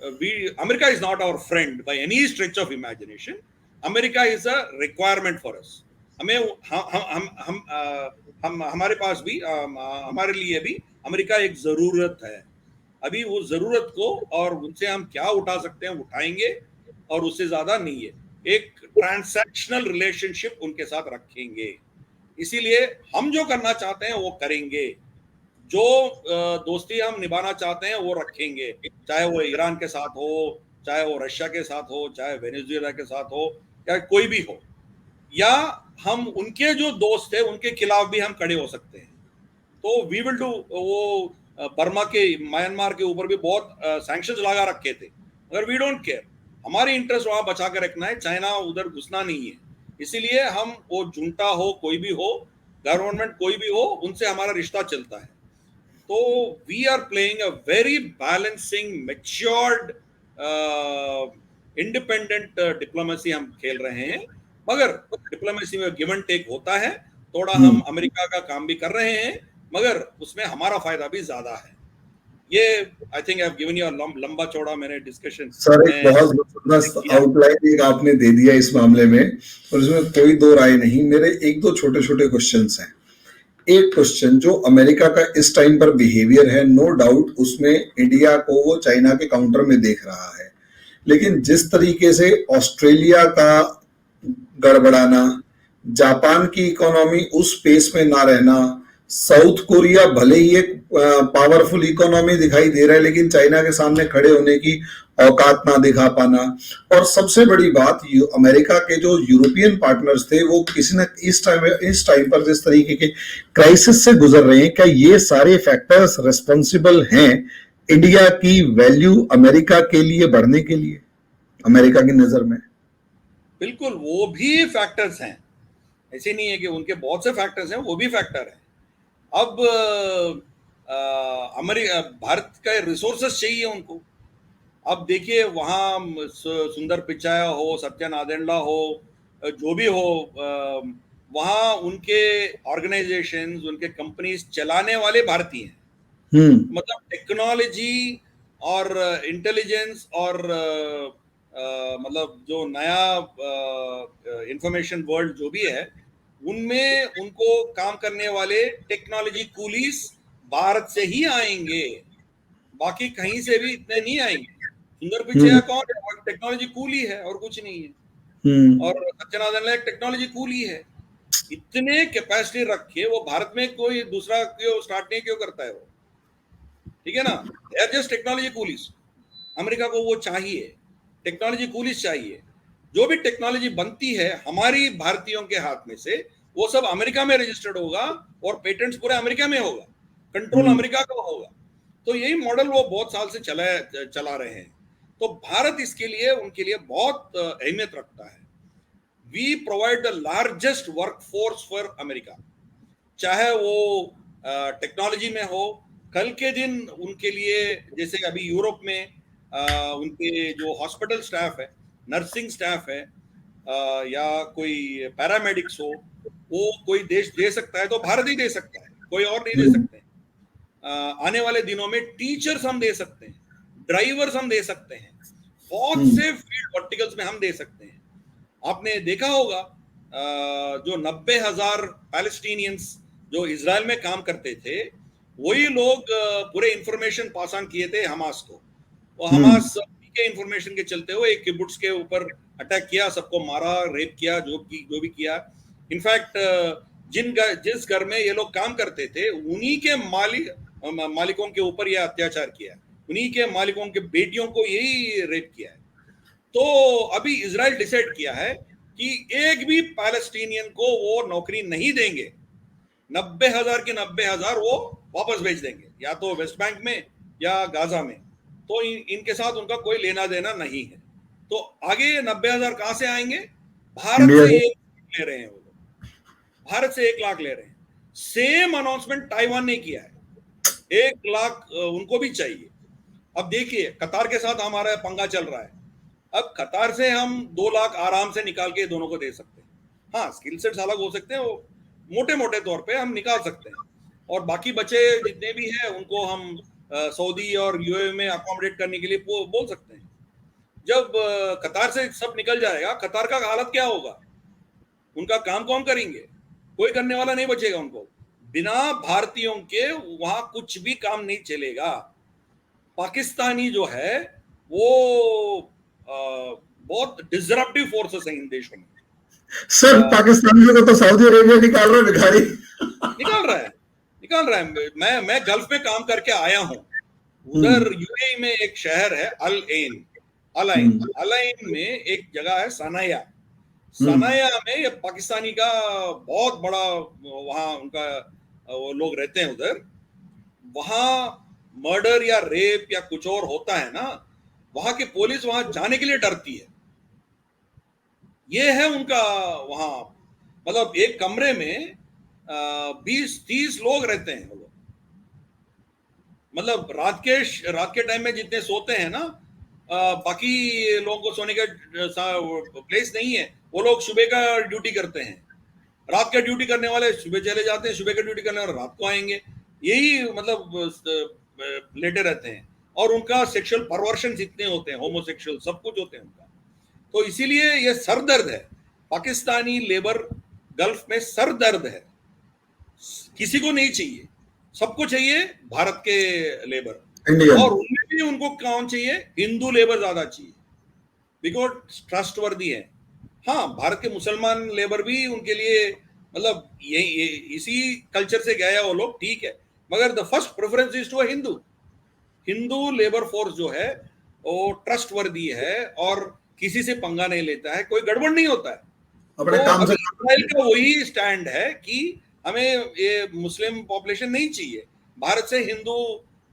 America is not our friend by any stretch of imagination. America is a requirement for us. हमें हम हमारे पास भी हमारे लिए भी अमेरिका एक जरूरत है। अभी वो जरूरत को और उनसे हम क्या उठा सकते हैं उठाएंगे, और उससे ज्यादा नहीं है। एक ट्रांसैक्शनल रिलेशनशिप उनके साथ रखेंगे। इसीलिए हम जो करना चाहते हैं वो करेंगे, जो दोस्ती हम निभाना चाहते हैं वो रखेंगे, चाहे वो ईरान के साथ हो, चाहे वो रशिया के साथ हो, चाहे वेनेजुएला के साथ हो, या कोई भी हो, या हम उनके जो दोस्त है उनके खिलाफ भी हम खड़े हो सकते हैं। तो वी विल डू। वो बर्मा के, म्यांमार के ऊपर भी बहुत सैंक्शंस लगा रखे थे, मगर वी डोंट केयर। हमारी इंटरेस्ट वहां बचा कर रखना है, चाइना उधर घुसना नहीं है। इसीलिए हम, वो जुंटा हो, कोई भी हो, गवर्नमेंट कोई भी हो, उनसे हमारा रिश्ता चलता है। तो we are playing a very balancing, matured, independent diplomacy हम खेल रहे हैं। मगर डिप्लोमेसी में गिव एंड टेक होता है, थोड़ा हम अमेरिका का काम भी कर रहे हैं, मगर उसमें हमारा फायदा भी ज्यादा है। ये I think I have given you लंबा चौड़ा मैंने डिस्कशन। सर एक बहुत जबरदस्त आउटलाइन एक आपने दे दिया इस मामले में, और इसमें कोई दो राय नहीं। मेरे एक दो छोटे छोटे क्वेश्चंस हैं। एक क्वेश्चन, जो अमेरिका का इस टाइम पर बिहेवियर है, नो डाउट उसमें इंडिया को वो चाइना के काउंटर में देख रहा है, लेकिन जिस तरीके से ऑस्ट्रेलिया का गड़बड़ाना, जापान की इकोनॉमी उस स्पेस में ना रहना, साउथ कोरिया भले ही एक पावरफुल इकोनॉमी दिखाई दे रहा है, लेकिन चाइना के सामने खड़े होने की औकात ना दिखा पाना। और सबसे बड़ी बात, अमेरिका के जो यूरोपियन पार्टनर्स थे वो किसी न इस टाइम पर जिस तरीके के क्राइसिस से गुजर रहे हैं, क्या ये सारे फैक्टर्स रिस्पॉन्सिबल हैं इंडिया की वैल्यू अमेरिका के लिए बढ़ने के लिए, अमेरिका की नजर में? बिल्कुल, वो भी फैक्टर्स हैं, ऐसे नहीं है कि उनके बहुत से फैक्टर्स हैं, वो भी फैक्टर है। अब अमेरिका, भारत का रिसोर्सेस चाहिए उनको। अब देखिए वहाँ सुंदर पिचाई हो, सत्या नादेला हो, जो भी हो, वहाँ उनके ऑर्गेनाइजेशंस, उनके कंपनीज चलाने वाले भारतीय हैं। मतलब टेक्नोलॉजी और इंटेलिजेंस और मतलब जो नया इंफॉर्मेशन वर्ल्ड जो भी है, उनमें उनको काम करने वाले टेक्नोलॉजी कूलीज भारत से ही आएंगे, बाकी कहीं से भी इतने नहीं आएंगे। सुंदर पिचाई कौन है? टेक्नोलॉजी कूली है और कुछ नहीं है। और सत्यनारायण एक टेक्नोलॉजी कूली है। इतने कैपेसिटी रख के वो भारत में कोई दूसरा क्यों स्टार्ट नहीं क्यों करता है वो? ठीक है ना, they are just technology coolies. America को वो चाहिए, टेक्नोलॉजी कूलीज चाहिए। जो भी टेक्नोलॉजी बनती है हमारी भारतीयों के हाथ में से, वो सब अमेरिका में रजिस्टर्ड होगा और पेटेंट्स पूरे अमेरिका में होगा, कंट्रोल अमेरिका का होगा। तो यही मॉडल वो बहुत साल से चला रहे हैं। तो भारत इसके लिए उनके लिए बहुत अहमियत रखता है। We provide the largest workforce for America, चाहे वो टेक्नोलॉजी में हो। कल के दिन उनके लिए, जैसे अभी यूरोप में उनके जो हॉस्पिटल स्टाफ है, नर्सिंग स्टाफ है, या कोई पैरामेडिक्स हो, वो कोई देश दे सकता है तो भारत ही दे सकता है, कोई और नहीं दे सकते। आने वाले दिनों में टीचर्स हम दे सकते हैं, ड्राइवर्स हम दे सकते हैं, बहुत से फील्ड वर्टिकल्स में हम दे सकते हैं। आपने देखा होगा जो 90,000 पैलेस्टीनियंस जो इजराइल में काम करते थे, वही लोग पूरे इंफॉर्मेशन पास ऑन किए थे हमास को। वो हमास के इंफॉर्मेशन के चलते हुए एक किबुट्स के ऊपर अटैक किया, सबको मारा, रेप किया, जो भी किया। इनफैक्ट जिस घर में ये लोग काम करते थे, उन्हीं के मालिकों के ऊपर यह अत्याचार किया, उन्हीं के मालिकों के बेटियों को यही रेप किया है। तो अभी इजराइल डिसाइड किया है कि एक भी पैलेस्टीनियन को वो नौकरी नहीं देंगे। 90,000 के 90,000 वो वापस भेज देंगे, या तो वेस्ट बैंक में या गाजा में। तो इनके साथ उनका कोई लेना देना नहीं है। तो आगे 90,000 कहां से आएंगे? भारत से 1 लाख ले रहे हैं वो लोग, भारत से 1 लाख ले रहे हैं। सेम अनाउंसमेंट ताइवान ने किया है, 1 लाख उनको भी चाहिए। अब देखिए कतार के साथ हमारा पंगा चल रहा है। अब कतार से हम 2 लाख आराम से निकाल के दोनों को दे सकते हैं। हाँ, स्किल सेट्स अलग हो सकते हैं, वो मोटे मोटे तौर पे हम निकाल सकते हैं, और बाकी बचे जितने भी हैं उनको हम सऊदी और यूएई में अकोमोडेट करने के लिए बोल सकते हैं। जब कतार से सब निकल जाएगा, कतार का हालत क्या होगा? उनका काम कौन करेंगे? कोई करने वाला नहीं बचेगा उनको। बिना भारतीयों के वहां कुछ भी काम नहीं चलेगा। पाकिस्तानी जो है वो बहुत डिसरप्टिव फोर्सेस हैं इन देशों में। सर पाकिस्तानियों को तो सऊदी अरेबिया निकाल रहा है, भिखारी निकाल रहा है। मैं गल्फ में काम करके आया हूं। उधर यूएई में एक शहर है अल आइन में एक जगह है सनाया में, ये पाकिस्तानी का बहुत बड़ा वहां उनका वो लोग रहते हैं उधर। वहां मर्डर या रेप या कुछ और होता है ना, वहां की पुलिस वहां जाने के लिए डरती है। ये है उनका वहां, मतलब एक कमरे में 20-30 लोग रहते हैं वो लोग। मतलब रात के टाइम में जितने सोते हैं ना, बाकी लोगों को सोने का प्लेस नहीं है। वो लोग सुबह का ड्यूटी करते हैं, रात का ड्यूटी करने वाले सुबह चले जाते हैं, सुबह का ड्यूटी करने वाले रात को आएंगे। यही मतलब लेटे रहते हैं। और उनका सेक्सुअल परवर्शन जितने होते हैं, होमोसेक्सुअल सब कुछ होते हैं उनका। तो इसीलिए ये सरदर्द है, पाकिस्तानी लेबर गल्फ में सरदर्द है। किसी को नहीं चाहिए, सबको चाहिए भारत के लेबर। और उनमें भी उनको कौन चाहिए? हिंदू लेबर ज्यादा चाहिए, बिकॉज ट्रस्टवर्दी है। हाँ, भारत के मुसलमान लेबर भी उनके लिए मतलब ये इसी कल्चर से गया है वो लोग, ठीक है, मगर the first preference is to a Hindu. Hindu labour force जो है वो ट्रस्ट वर्दी है और किसी से पंगा नहीं लेता है, कोई गड़बड़ नहीं होता है। अपने तो काम अभी से इसराइल का वही स्टैंड है कि हमें ये मुस्लिम पॉपुलेशन नहीं चाहिए, भारत से हिंदू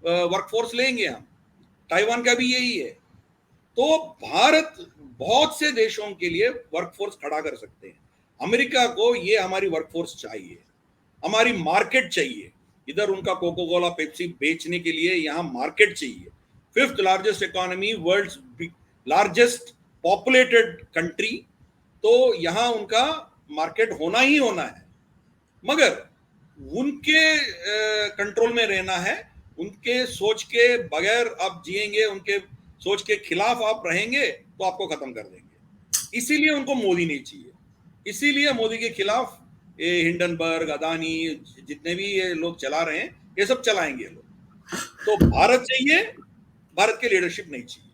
वर्कफोर्स लेंगे हम। ताइवान का भी यही है। तो भारत बहुत से देशों के लिए वर्कफोर्स खड़ा कर सकते हैं। अमेरिका को ये हमारी वर्कफोर्स चाहिए, हमारी मार्केट चाहिए। इधर उनका कोको कोला पेप्सी बेचने के लिए यहाँ मार्केट चाहिए। Fifth largest economy, world largest populated country, तो यहाँ उनका मार्केट होना ही होना है। मगर उनके कंट्रोल में रहना है, उनके सोच के बगैर आप जिएंगे, उनके सोच के खिलाफ आप रहेंगे तो आपको खत्म कर देंगे। इसीलिए उनको मोदी नहीं चाहिए, इसीलिए मोदी के खिलाफ ये हिंडनबर्ग, अदानी, जितने भी ये लोग चला रहे हैं, ये सब चलाएंगे लोग। तो भारत चाहिए, भारत के लीडरशिप नहीं चाहिए।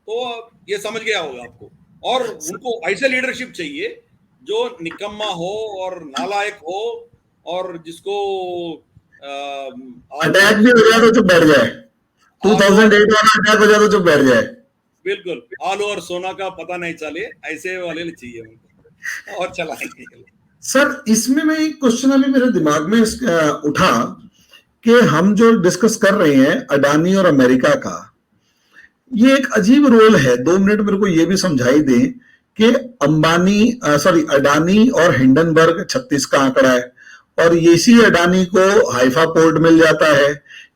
तो ये समझ गया होगा आपको। और उनको ऐसे लीडरशिप चाहिए जो निकम्मा हो और नालायक हो और जिसको अटैक भी हो जाए तो चुप बैठ जाए। 2008 वाला अटैक हो जाए तो चुप बैठ जाए। बिल्कुल, आलू और सोना का पता नहीं चले, ऐसे वाले चाहिए उनको और चलाएंगे। सर इसमें मैं एक क्वेश्चन अभी मेरे दिमाग में उठा कि हम जो डिस्कस कर रहे हैं अडानी और अमेरिका का, ये एक अजीब रोल है। 2 मिनट मेरे को ये भी समझाई दें कि अडानी और हिंडनबर्ग 36 का आंकड़ा है और इसी अडानी को हाइफा पोर्ट मिल जाता है।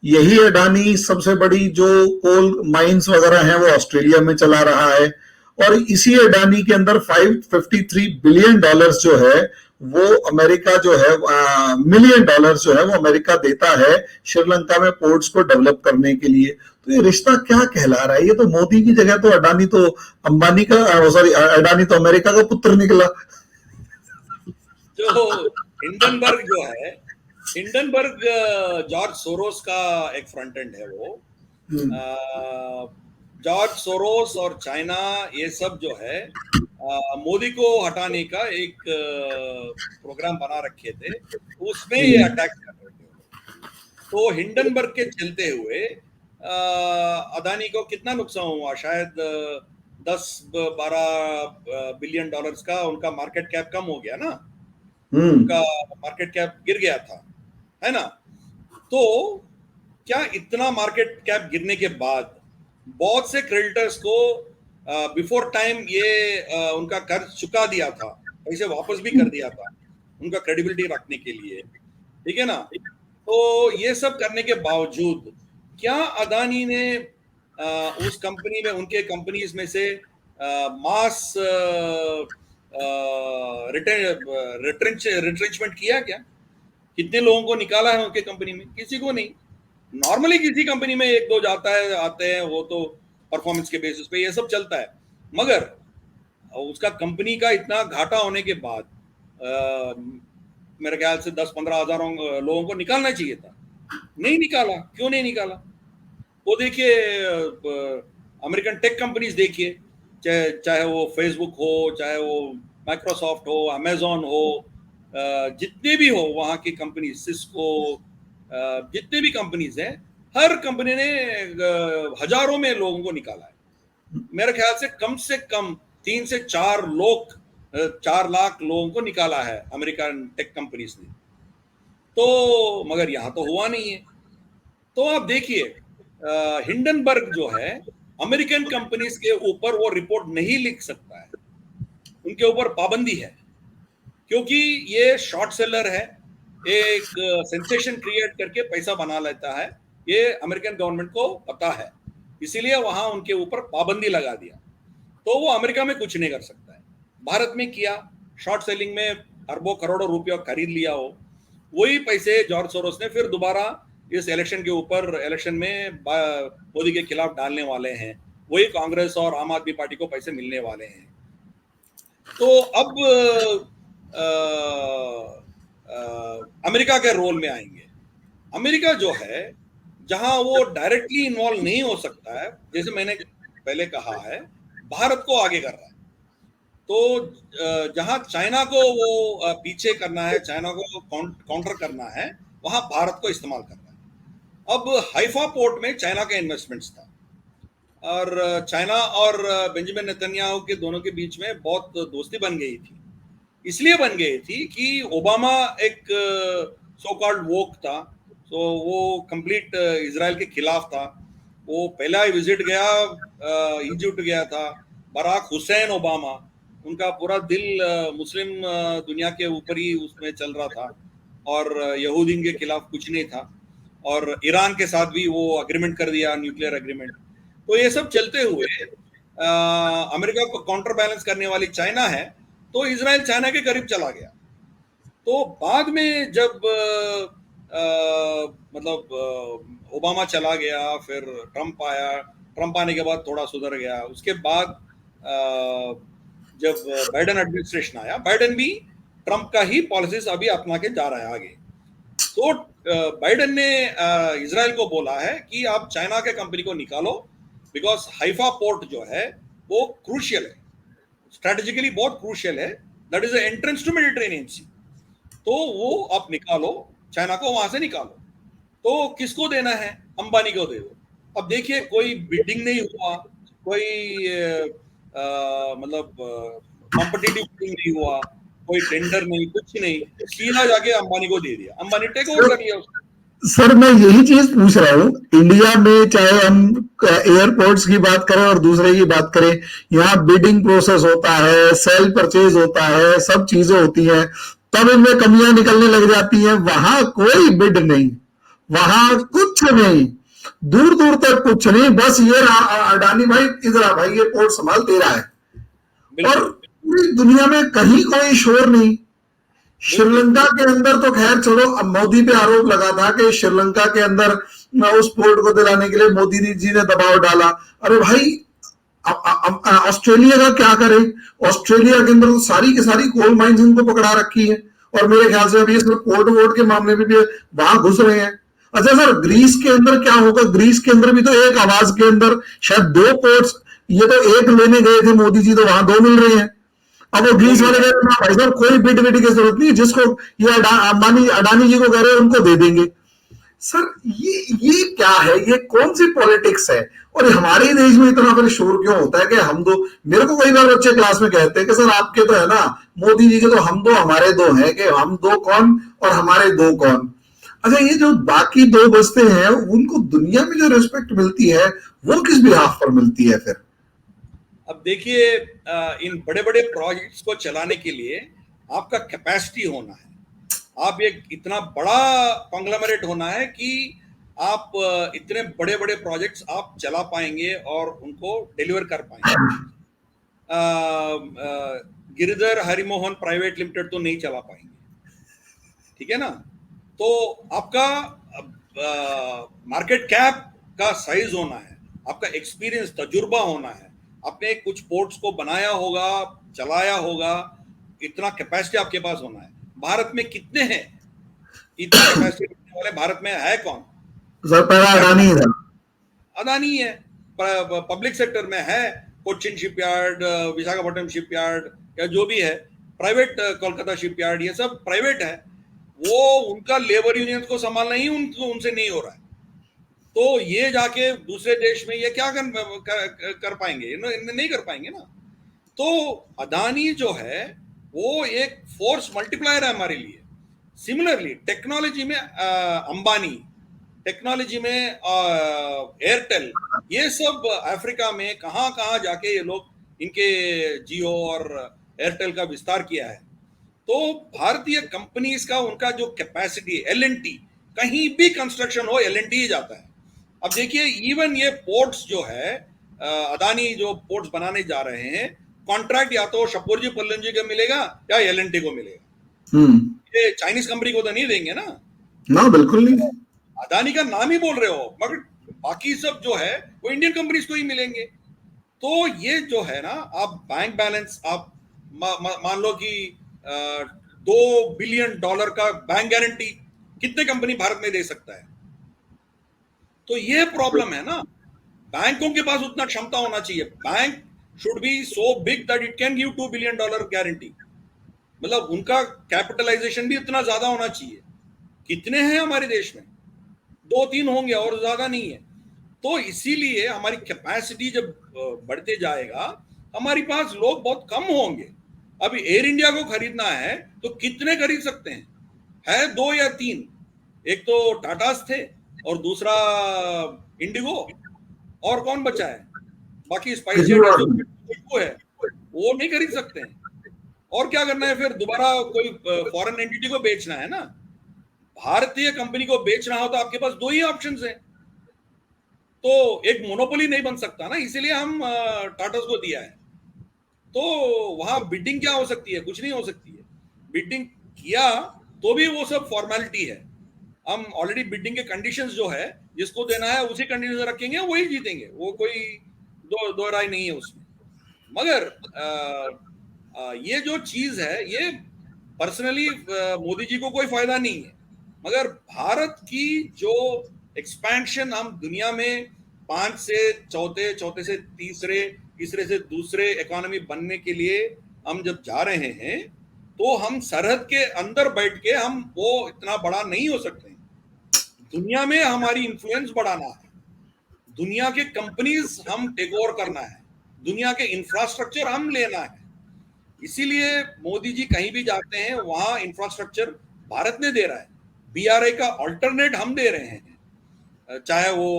यही अडानी सबसे बड़ी जो कोल माइंस वगैरह हैं वो ऑस्ट्रेलिया में चला रहा है और इसी अडानी के अंदर $553 बिलियन जो है वो अमेरिका जो है मिलियन डॉलर्स जो है वो अमेरिका देता है श्रीलंका में पोर्ट्स को डेवलप करने के लिए। तो ये रिश्ता क्या कहला रहा है? ये तो मोदी की जगह तो अडानी तो अंबानी का अडानी तो अमेरिका का पुत्र निकला। जो हिंडनबर्ग जो है, हिंडनबर्ग जॉर्ज सोरोस का एक फ्रंट एंड है वो। जॉर्ज सोरोस और चाइना ये सब जो है मोदी को हटाने का एक प्रोग्राम बना रखे थे, उसमें ये अटैक कर रहे थे। तो हिंडनबर्ग के चलते हुए अदानी को कितना नुकसान हुआ, शायद 10-12 बिलियन डॉलर्स का उनका मार्केट कैप कम हो गया ना, उनका मार्केट कैप गिर गया था, है ना। तो क्या इतना मार्केट कैप गिरने के बाद बहुत से क्रेडिटर्स को बिफोर टाइम ये उनका कर्ज चुका दिया था, पैसे वापस भी कर दिया था उनका क्रेडिबिलिटी रखने के लिए, ठीक है ना। तो ये सब करने के बावजूद क्या अदानी ने उस कंपनी में, उनके कंपनीज में से मास रिट्रेंचमेंट किया क्या? कितने लोगों को निकाला है उनके कंपनी में? किसी को नहीं। नॉर्मली किसी कंपनी में 1-2 जाता है, आते हैं, वो तो परफॉर्मेंस के बेसिस पे ये सब चलता है। मगर उसका कंपनी का इतना घाटा होने के बाद मेरे ख्याल से 10-15 हजार लोगों को निकालना चाहिए था, नहीं निकाला। क्यों नहीं निकाला? वो देखिए अमेरिकन टेक कंपनीज देखिए, चाहे वो फेसबुक हो, चाहे वो माइक्रोसॉफ्ट हो, अमेजॉन हो, जितने भी हो वहाँ की कंपनी, सिस्को, जितने भी कंपनीज हैं, हर कंपनी ने हजारों में लोगों को निकाला है। मेरे ख्याल से कम 3 से 4 लाख लोगों को निकाला है अमेरिकन टेक कंपनीज ने। तो मगर यहाँ तो हुआ नहीं है। तो आप देखिए हिंडनबर्ग जो है अमेरिकन कंपनीज के ऊपर वो रिपोर्ट नहीं लिख सकता है, उनके ऊपर पाबंदी है, क्योंकि ये शॉर्ट सेलर है, एक सेंसेशन क्रिएट करके पैसा बना लेता है, ये अमेरिकन गवर्नमेंट को पता है, इसीलिए वहां उनके ऊपर पाबंदी लगा दिया। तो वो अमेरिका में कुछ नहीं कर सकता है। भारत में किया, शॉर्ट सेलिंग में अरबों करोड़ों रुपया खरीद लिया हो, वही पैसे जॉर्ज सोरोस ने फिर दोबारा इस इलेक्शन के ऊपर, इलेक्शन में मोदी के खिलाफ डालने वाले हैं, वही कांग्रेस और आम आदमी पार्टी को पैसे मिलने वाले हैं। तो अब अमेरिका के रोल में आएंगे। अमेरिका जो है जहां वो डायरेक्टली इन्वॉल्व नहीं हो सकता है, जैसे मैंने पहले कहा है, भारत को आगे कर रहा है। तो जहां चाइना को वो पीछे करना है, चाइना को काउंटर करना है, वहां भारत को इस्तेमाल करना है। अब हाइफा पोर्ट में चाइना का इन्वेस्टमेंट्स था और चाइना और बेंजामिन नेतन्याहू के दोनों के बीच में बहुत दोस्ती बन गई थी। इसलिए बन गई थी कि ओबामा एक सो कॉल्ड वोक था, तो वो कंप्लीट इजराइल के खिलाफ था। वो पहला ही विजिट गया, इजिप्ट गया था। बराक हुसैन ओबामा, उनका पूरा दिल मुस्लिम दुनिया के ऊपर ही उसमें चल रहा था और यहूदियों के खिलाफ कुछ नहीं था। और ईरान के साथ भी वो अग्रीमेंट कर दिया, न्यूक्लियर अग्रीमेंट। तो ये सब चलते हुए अमेरिका को काउंटर बैलेंस करने वाली चाइना है, तो इजराइल चाइना के करीब चला गया। तो बाद में जब मतलब ओबामा चला गया, फिर ट्रंप आया, ट्रंप आने के बाद थोड़ा सुधर गया। उसके बाद जब बाइडेन एडमिनिस्ट्रेशन आया, बाइडेन भी ट्रंप का ही पॉलिसीज अभी अपना के जा रहा है आगे। तो बाइडेन ने इजराइल को बोला है कि आप चाइना के कंपनी को निकालो, बिकॉज हाइफा पोर्ट जो है वो क्रूशियल है, स्ट्रेटेजिकली बहुत क्रूशियल है, that is entrance to Mediterranean sea. तो वो आप निकालो, चाइना को वहां से निकालो। तो किसको देना है? अंबानी को दे दो। अब देखिए, कोई बिडिंग नहीं हुआ, कोई मतलब कॉम्पिटिटिव बिडिंग नहीं हुआ, कोई टेंडर नहीं, कुछ नहीं, सीधा जाके अंबानी को दे दिया, अंबानी टेक ओवर कर लिया उसको। सर मैं यही चीज पूछ रहा हूँ, इंडिया में चाहे हम एयरपोर्ट्स की बात करें और दूसरे की बात करें, यहाँ बिडिंग प्रोसेस होता है, सेल परचेज होता है, सब चीजें होती हैं, तब इनमें कमियां निकलने लग जाती हैं। वहां कोई बिड नहीं, वहां कुछ नहीं, दूर दूर तक कुछ नहीं, बस ये अडानी भाई इधर आ भाई, ये पोर्ट संभाल तेरा है। और पूरी दुनिया में कहीं कोई शोर नहीं। श्रीलंका के अंदर तो खैर चलो, अब मोदी पे आरोप लगा था कि श्रीलंका के अंदर उस पोर्ट को दिलाने के लिए मोदी जी ने दबाव डाला। अरे भाई, ऑस्ट्रेलिया का क्या करे? ऑस्ट्रेलिया के अंदर तो सारी की सारी कोल माइंस इनको पकड़ा रखी है, और मेरे ख्याल से अभी सिर्फ पोर्ट वोट के मामले में भी वहां घुस रहे हैं। अच्छा सर, ग्रीस के अंदर क्या होगा? ग्रीस के अंदर भी तो एक आवाज के अंदर शायद 2 पोर्ट्स, ये तो एक लेने गए थे मोदी जी, तो वहां 2 मिल रहे हैं। अब वो ग्रीस वाले कह रहे हैं भाई साहब कोई बिड विड की जरूरत नहीं, जिसको ये अडानी जी को कह रहे हैं उनको दे देंगे। सर ये क्या है? ये कौन सी पॉलिटिक्स है? और हमारे देश में इतना फिर शोर क्यों होता है कि हम दो? मेरे को कई बार बच्चे क्लास में कहते हैं कि सर आपके तो है ना, मोदी जी के तो हम दो हमारे दो हैं, कि हम दो कौन और हमारे दो कौन? अच्छा, ये जो बाकी 2 बचते हैं, उनको दुनिया में जो रिस्पेक्ट मिलती है वो किस बिहाफ पर मिलती है फिर? अब देखिए, इन बड़े बड़े प्रोजेक्ट्स को चलाने के लिए आपका कैपेसिटी होना है। आप एक इतना बड़ा कॉन्ग्लोमरेट होना है कि आप इतने बड़े बड़े प्रोजेक्ट्स आप चला पाएंगे और उनको डिलीवर कर पाएंगे। गिरिधर हरिमोहन प्राइवेट लिमिटेड तो नहीं चला पाएंगे, ठीक है ना? तो आपका मार्केट कैप का साइज होना है, आपका एक्सपीरियंस, तजुर्बा होना है, आपने कुछ पोर्ट्स को बनाया होगा, चलाया होगा, इतना कैपेसिटी आपके पास होना है। भारत में कितने हैं इतना कैपेसिटी रखने वाले? भारत में है कौन? सर पहला अडानी है, अदानी है। पब्लिक सेक्टर में है कोचिन शिपयार्ड, विशाखापट्टनम शिपयार्ड, या जो भी है प्राइवेट, कोलकाता शिपयार्ड, ये सब प्राइवेट है। वो उनका लेबर यूनियन को संभालना ही उनसे नहीं हो रहा है। तो ये जाके दूसरे देश में ये क्या कर पाएंगे? नहीं कर पाएंगे ना। तो अदानी जो है वो एक फोर्स मल्टीप्लायर है हमारे लिए। सिमिलरली टेक्नोलॉजी में अंबानी, टेक्नोलॉजी में एयरटेल, ये सब अफ्रीका में कहां कहां जाके ये लोग इनके जियो और एयरटेल का विस्तार किया है। तो भारतीय कंपनीज का उनका जो कैपेसिटी, L&T, कहीं भी कंस्ट्रक्शन हो L&T ही जाता है। अब देखिए, इवन ये पोर्ट्स जो है, अदानी जो पोर्ट्स बनाने जा रहे हैं, कॉन्ट्रैक्ट या तो शपूरजी पल्लनजी को मिलेगा या L&T को मिलेगा। ये चाइनीज कंपनी को तो नहीं देंगे ना। ना, बिल्कुल नहीं। अदानी का नाम ही बोल रहे हो, मगर बाकी सब जो है वो इंडियन कंपनीज को ही मिलेंगे। तो ये जो है ना, आप बैंक बैलेंस, आप मान लो कि $2 बिलियन का बैंक गारंटी कितने कंपनी भारत में दे सकता है? तो ये प्रॉब्लम है ना। बैंकों के पास उतना क्षमता होना चाहिए। Bank should be so big that it can give $2 billion guarantee. मतलब उनका कैपिटलाइजेशन भी इतना ज्यादा होना चाहिए. कितने हैं हमारे देश में? 2-3 होंगे और ज्यादा नहीं है. तो इसीलिए हमारी कैपेसिटी जब बढ़ते जाएगा, हमारे पास लोग बहुत कम होंगे. अभी एयर इंडिया को खरीदना है तो कितने खरीद सकते हैं? है 2 या 3. एक तो टाटास थे और दूसरा इंडिगो, और कौन बचा है? बाकी स्पाइस जेट है, वो नहीं खरीद सकते हैं. और क्या करना है फिर? दोबारा कोई फॉरेन एंटिटी को बेचना है ना. भारतीय कंपनी को बेचना हो तो आपके पास 2 ही ऑप्शंस हैं. तो एक मोनोपोली नहीं बन सकता ना, इसीलिए हम टाटा को दिया है. तो वहां बिडिंग क्या हो सकती है? कुछ नहीं हो सकती है. बिडिंग किया तो भी वो सब फॉर्मेलिटी है. हम ऑलरेडी बिडिंग के कंडीशंस जो है, जिसको देना है उसी कंडीशन रखेंगे, वही जीतेंगे. वो कोई दो राय नहीं है उसमें. मगर ये जो चीज है, ये पर्सनली मोदी जी को कोई फायदा नहीं है. मगर भारत की जो एक्सपेंशन, हम दुनिया में 5 से चौथे, चौथे से तीसरे, तीसरे से दूसरे इकोनॉमी बनने के लिए हम जब जा रहे हैं, तो हम सरहद के अंदर बैठ के हम वो इतना बड़ा नहीं हो सकते. दुनिया में हमारी इन्फ्लुएंस बढ़ाना है, दुनिया के कंपनीज हम टेक ओवर करना है, दुनिया के इंफ्रास्ट्रक्चर हम लेना है. इसीलिए मोदी जी कहीं भी जाते हैं वहां इंफ्रास्ट्रक्चर भारत ने दे रहा है. बीआरआई का अल्टरनेट हम दे रहे हैं, चाहे वो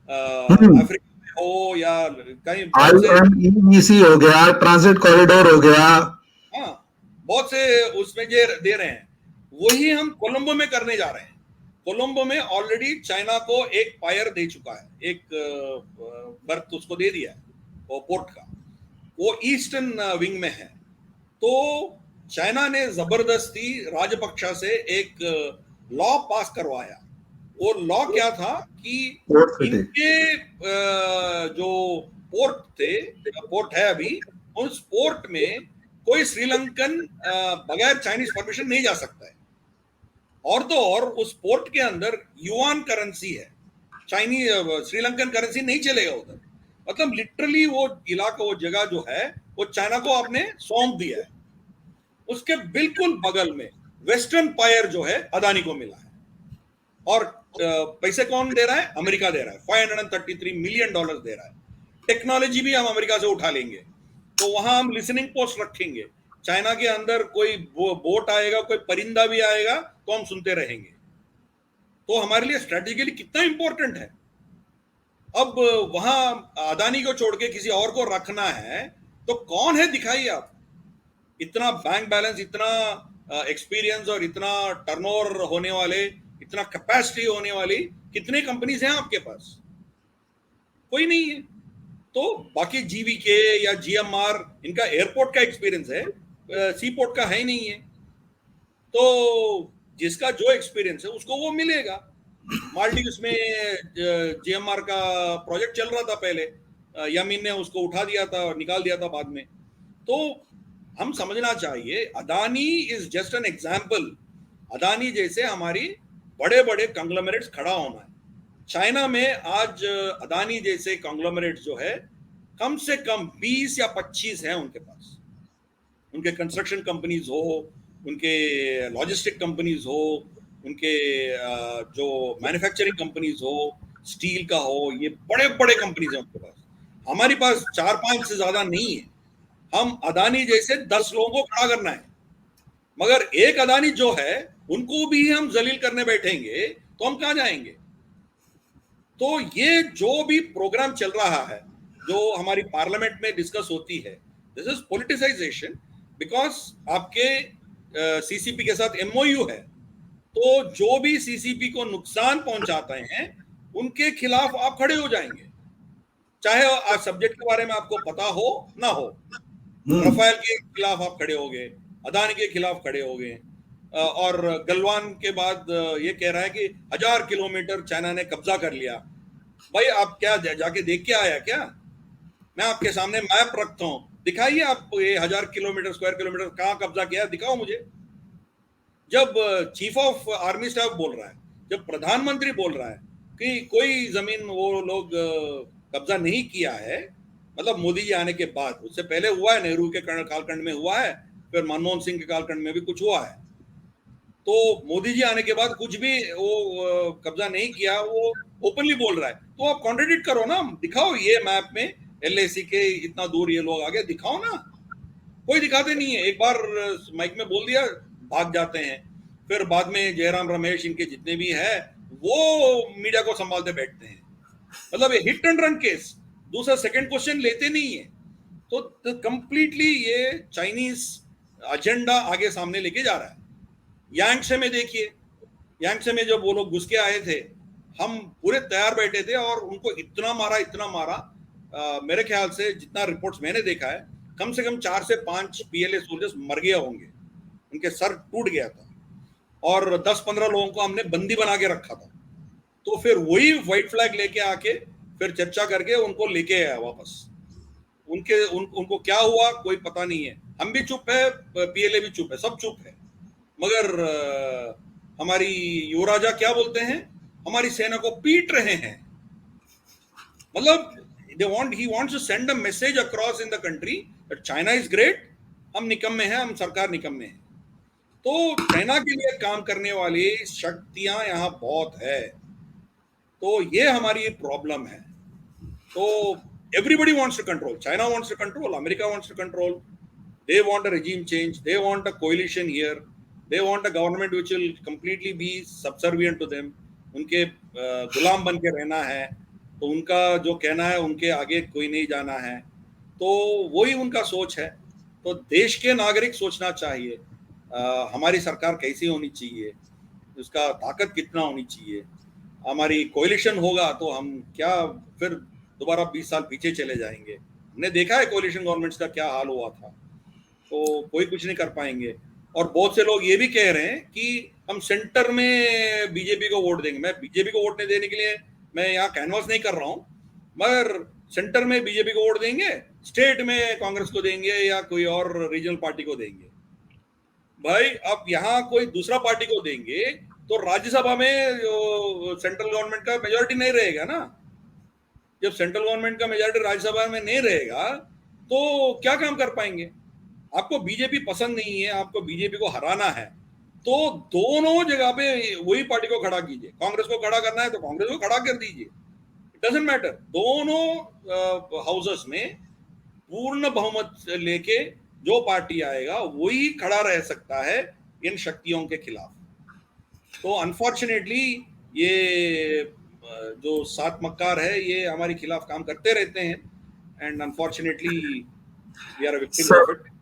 अफ्रीका में हो या कहीं. IMEC हो गया, ट्रांजिट कॉरिडोर हो गया. हाँ, बहुत से उसमें दे रहे हैं. वही हम कोलंबो में करने जा रहे हैं. कोलंबो में ऑलरेडी चाइना को एक पायर दे चुका है, एक बर्थ उसको दे दिया है वो पोर्ट का. वो ईस्टर्न विंग में है. तो चाइना ने जबरदस्ती राजपक्षा से एक लॉ पास करवाया. वो लॉ क्या था कि इनके जो पोर्ट है अभी, उस पोर्ट में कोई श्रीलंकन बगैर चाइनीज परमिशन नहीं जा सकता है. और तो और उस पोर्ट के अंदर युआन करेंसी है, चाइनीज श्रीलंकन करेंसी नहीं चलेगा उधर. मतलब लिटरली वो इलाका, वो जगह जो है, वो चाइना को आपने सौंप दिया है. उसके बिल्कुल बगल में वेस्टर्न पायर जो है अदानी को मिला है. और पैसे कौन दे रहा है? अमेरिका दे रहा है. $533 मिलियन दे रहा है. टेक्नोलॉजी भी हम अमेरिका से उठा लेंगे. तो वहां हम लिसनिंग पोस्ट रखेंगे. चाइना के अंदर कोई बोट आएगा, कोई परिंदा भी आएगा, तो हम सुनते रहेंगे. तो हमारे लिए स्ट्रेटेजिकली कितना इंपॉर्टेंट है. अब वहां अदानी को छोड़ के किसी और को रखना है तो कौन है? दिखाइए आप. इतना बैंक बैलेंस, इतना एक्सपीरियंस और इतना टर्नओवर होने वाले, इतना कैपेसिटी होने वाली कितने कंपनीज हैं आपके पास? कोई नहीं है. तो बाकी जीवीके या जीएमआर, इनका एयरपोर्ट का एक्सपीरियंस है, सी पोर्ट का है ही नहीं है. तो जिसका जो एक्सपीरियंस है उसको वो मिलेगा. मालदीव्स में जीएमआर का प्रोजेक्ट चल रहा था पहले, यमीन ने उसको उठा दिया था और निकाल दिया था बाद में. तो हम समझना चाहिए, Adani is just an example. Adani जैसे हमारी बड़े बड़े कंग्लोमरेट्स खड़ा होना है. चाइना में आज अदानी जैसे कंग्लोमरेट्स जो है, कम से कम 20 या 25 हैं उनके पास. उनके कंस्ट्रक्शन कंपनीज हो, उनके लॉजिस्टिक कंपनीज हो, उनके जो मैन्युफैक्चरिंग कंपनीज हो, स्टील का हो, ये बड़े बड़े कंपनीज हैं उनके पास. हमारे पास 4-5 से ज्यादा नहीं है. हम अदानी जैसे 10 लोगों को खड़ा करना है. मगर एक अदानी जो है, उनको भी हम जलील करने बैठेंगे तो हम कहां जाएंगे? तो ये जो भी प्रोग्राम चल रहा है, जो हमारी पार्लियामेंट में डिस्कस होती है, दिस इज पॉलिटिसाइजेशन. बिकॉज आपके सीसीपी के साथ एमओयू है, तो जो भी सीसीपी को नुकसान पहुंचाते हैं उनके खिलाफ आप खड़े हो जाएंगे, चाहे आज सब्जेक्ट के बारे में आपको पता हो ना हो. राफेल के खिलाफ आप खड़े हो गए, अदानी के खिलाफ खड़े हो गए, और गलवान के बाद ये कह रहा है कि 1000 किलोमीटर चाइना ने कब्जा कर लिया. भाई आप क्या जाके देख के आया क्या? मैं आपके सामने मैप रखता हूं, दिखाइए आप ये 1000 किलोमीटर, स्क्वायर किलोमीटर कहां कब्जा किया, दिखाओ मुझे. जब चीफ ऑफ आर्मी स्टाफ बोल रहा है, जब प्रधानमंत्री बोल रहा है कि कोई जमीन वो लोग कब्जा नहीं किया है, मतलब मोदी जी आने के बाद। उससे पहले हुआ है, नेहरू के कालखंड में हुआ है, फिर मनमोहन सिंह के कालखंड में भी कुछ हुआ है। तो मोदी जी आने के बाद कुछ भी वो कब्जा नहीं किया, वो ओपनली बोल रहा है। तो आप कॉन्ट्रडिक्ट करो ना, दिखाओ ये मैप में एलएसी के इतना दूर ये लोग आगे, दिखाओ ना। कोई दिखाते नहीं है। एक बार माइक में बोल दिया, भाग जाते हैं। फिर बाद में जयराम रमेश, इनके जितने भी है, वो मीडिया को संभालते बैठते हैं। मतलब ये हिट एंड रन केस, दूसरा सेकंड क्वेश्चन लेते नहीं है। तो कंप्लीटली ये चाइनीज एजेंडा आगे सामने लेके जा रहा है। यांगसे में देखिए, यांगसे में जब वो लोग घुस के आए थे, हम पूरे तैयार बैठे थे और उनको इतना मारा, इतना मारा। मेरे ख्याल से जितना रिपोर्ट्स मैंने देखा है, कम से कम 4 से 5 पीएलए सोल्जर्स मर गए होंगे, उनके सर टूट गया था, और 10-15 लोगों को हमने बंदी बना के रखा था। तो फिर वही व्हाइट फ्लैग लेके आके फिर चर्चा करके उनको लेके आया वापस। उनको क्या हुआ कोई पता नहीं है। हम भी चुप है, पीएलए भी चुप है, सब चुप है। मगर हमारी युवराजा क्या बोलते हैं, हमारी सेना को पीट रहे हैं। मतलब he wants to send a message across in the country that China is great, हम निकम्मे हैं, हम सरकार निकम्मे हैं। तो चाइना के लिए काम करने वाली शक्तियां यहाँ बहुत है। तो ये हमारी प्रॉब्लम है। तो everybody wants to control. China wants to control, America wants to control. They want a regime change, they want a coalition here, they want a government which will completely be subservient to them. उनके गुलाम बन के रहना है, तो उनका जो कहना है उनके आगे कोई नहीं जाना है। तो वही उनका सोच है। तो देश के नागरिक सोचना चाहिए हमारी सरकार कैसी होनी चाहिए, उसका ताकत कितना होनी चाहिए। हमारी कोalition होगा तो हम क्या फिर दोबारा 20 साल पीछे चले जाएंगे। हमने देखा है कोalition गवर्नमेंट्स का क्या हाल हुआ था। तो कोई कुछ नहीं कर पाएंगे। और बहुत से लोग ये भी कह रहे हैं कि हम सेंटर में बीजेपी को वोट देंगे। मैं बीजेपी को वोट नहीं देने के लिए मैं यहाँ कैनवास नहीं कर रहा हूँ, मगर सेंटर में बीजेपी को वोट देंगे, स्टेट में कांग्रेस को देंगे या कोई और रीजनल पार्टी को देंगे। भाई अब यहाँ कोई दूसरा पार्टी को देंगे तो राज्यसभा में जो सेंट्रल गवर्नमेंट का मेजोरिटी नहीं रहेगा ना। जब सेंट्रल गवर्नमेंट का मेजोरिटी राज्यसभा में नहीं रहेगा तो क्या काम कर पाएंगे। आपको बीजेपी पसंद नहीं है, आपको बीजेपी को हराना है, तो दोनों जगह पे वही पार्टी को खड़ा कीजिए। कांग्रेस को खड़ा करना है तो कांग्रेस को खड़ा कर दीजिए, इट डजंट मैटर। दोनों हाउसेस में पूर्ण बहुमत लेके जो पार्टी आएगा वही खड़ा रह सकता है इन शक्तियों के खिलाफ। तो अनफॉर्चुनेटली ये जो सात मक्कार है ये हमारे खिलाफ काम करते रहते हैं, and unfortunately we are a victim of it.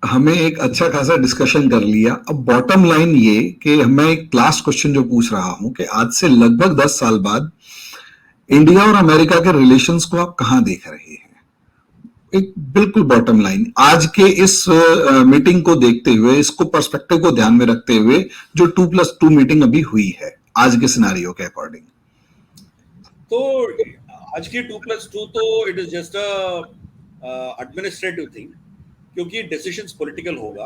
हमें एक अच्छा खासा डिस्कशन कर लिया। अब बॉटम लाइन ये कि मैं एक लास्ट क्वेश्चन जो पूछ रहा हूं कि आज से लगभग 10 साल बाद इंडिया और अमेरिका के रिलेशंस को आप कहां देख रहे हैं? एक बिल्कुल बॉटम लाइन आज के इस मीटिंग को देखते हुए, इसको पर्सपेक्टिव को ध्यान में रखते हुए, जो 2+2 मीटिंग अभी हुई है आज के सिनेरियो के अकॉर्डिंग। तो आज की 2+2 तो it is just a administrative thing, क्योंकि डिसीजंस पॉलिटिकल होगा।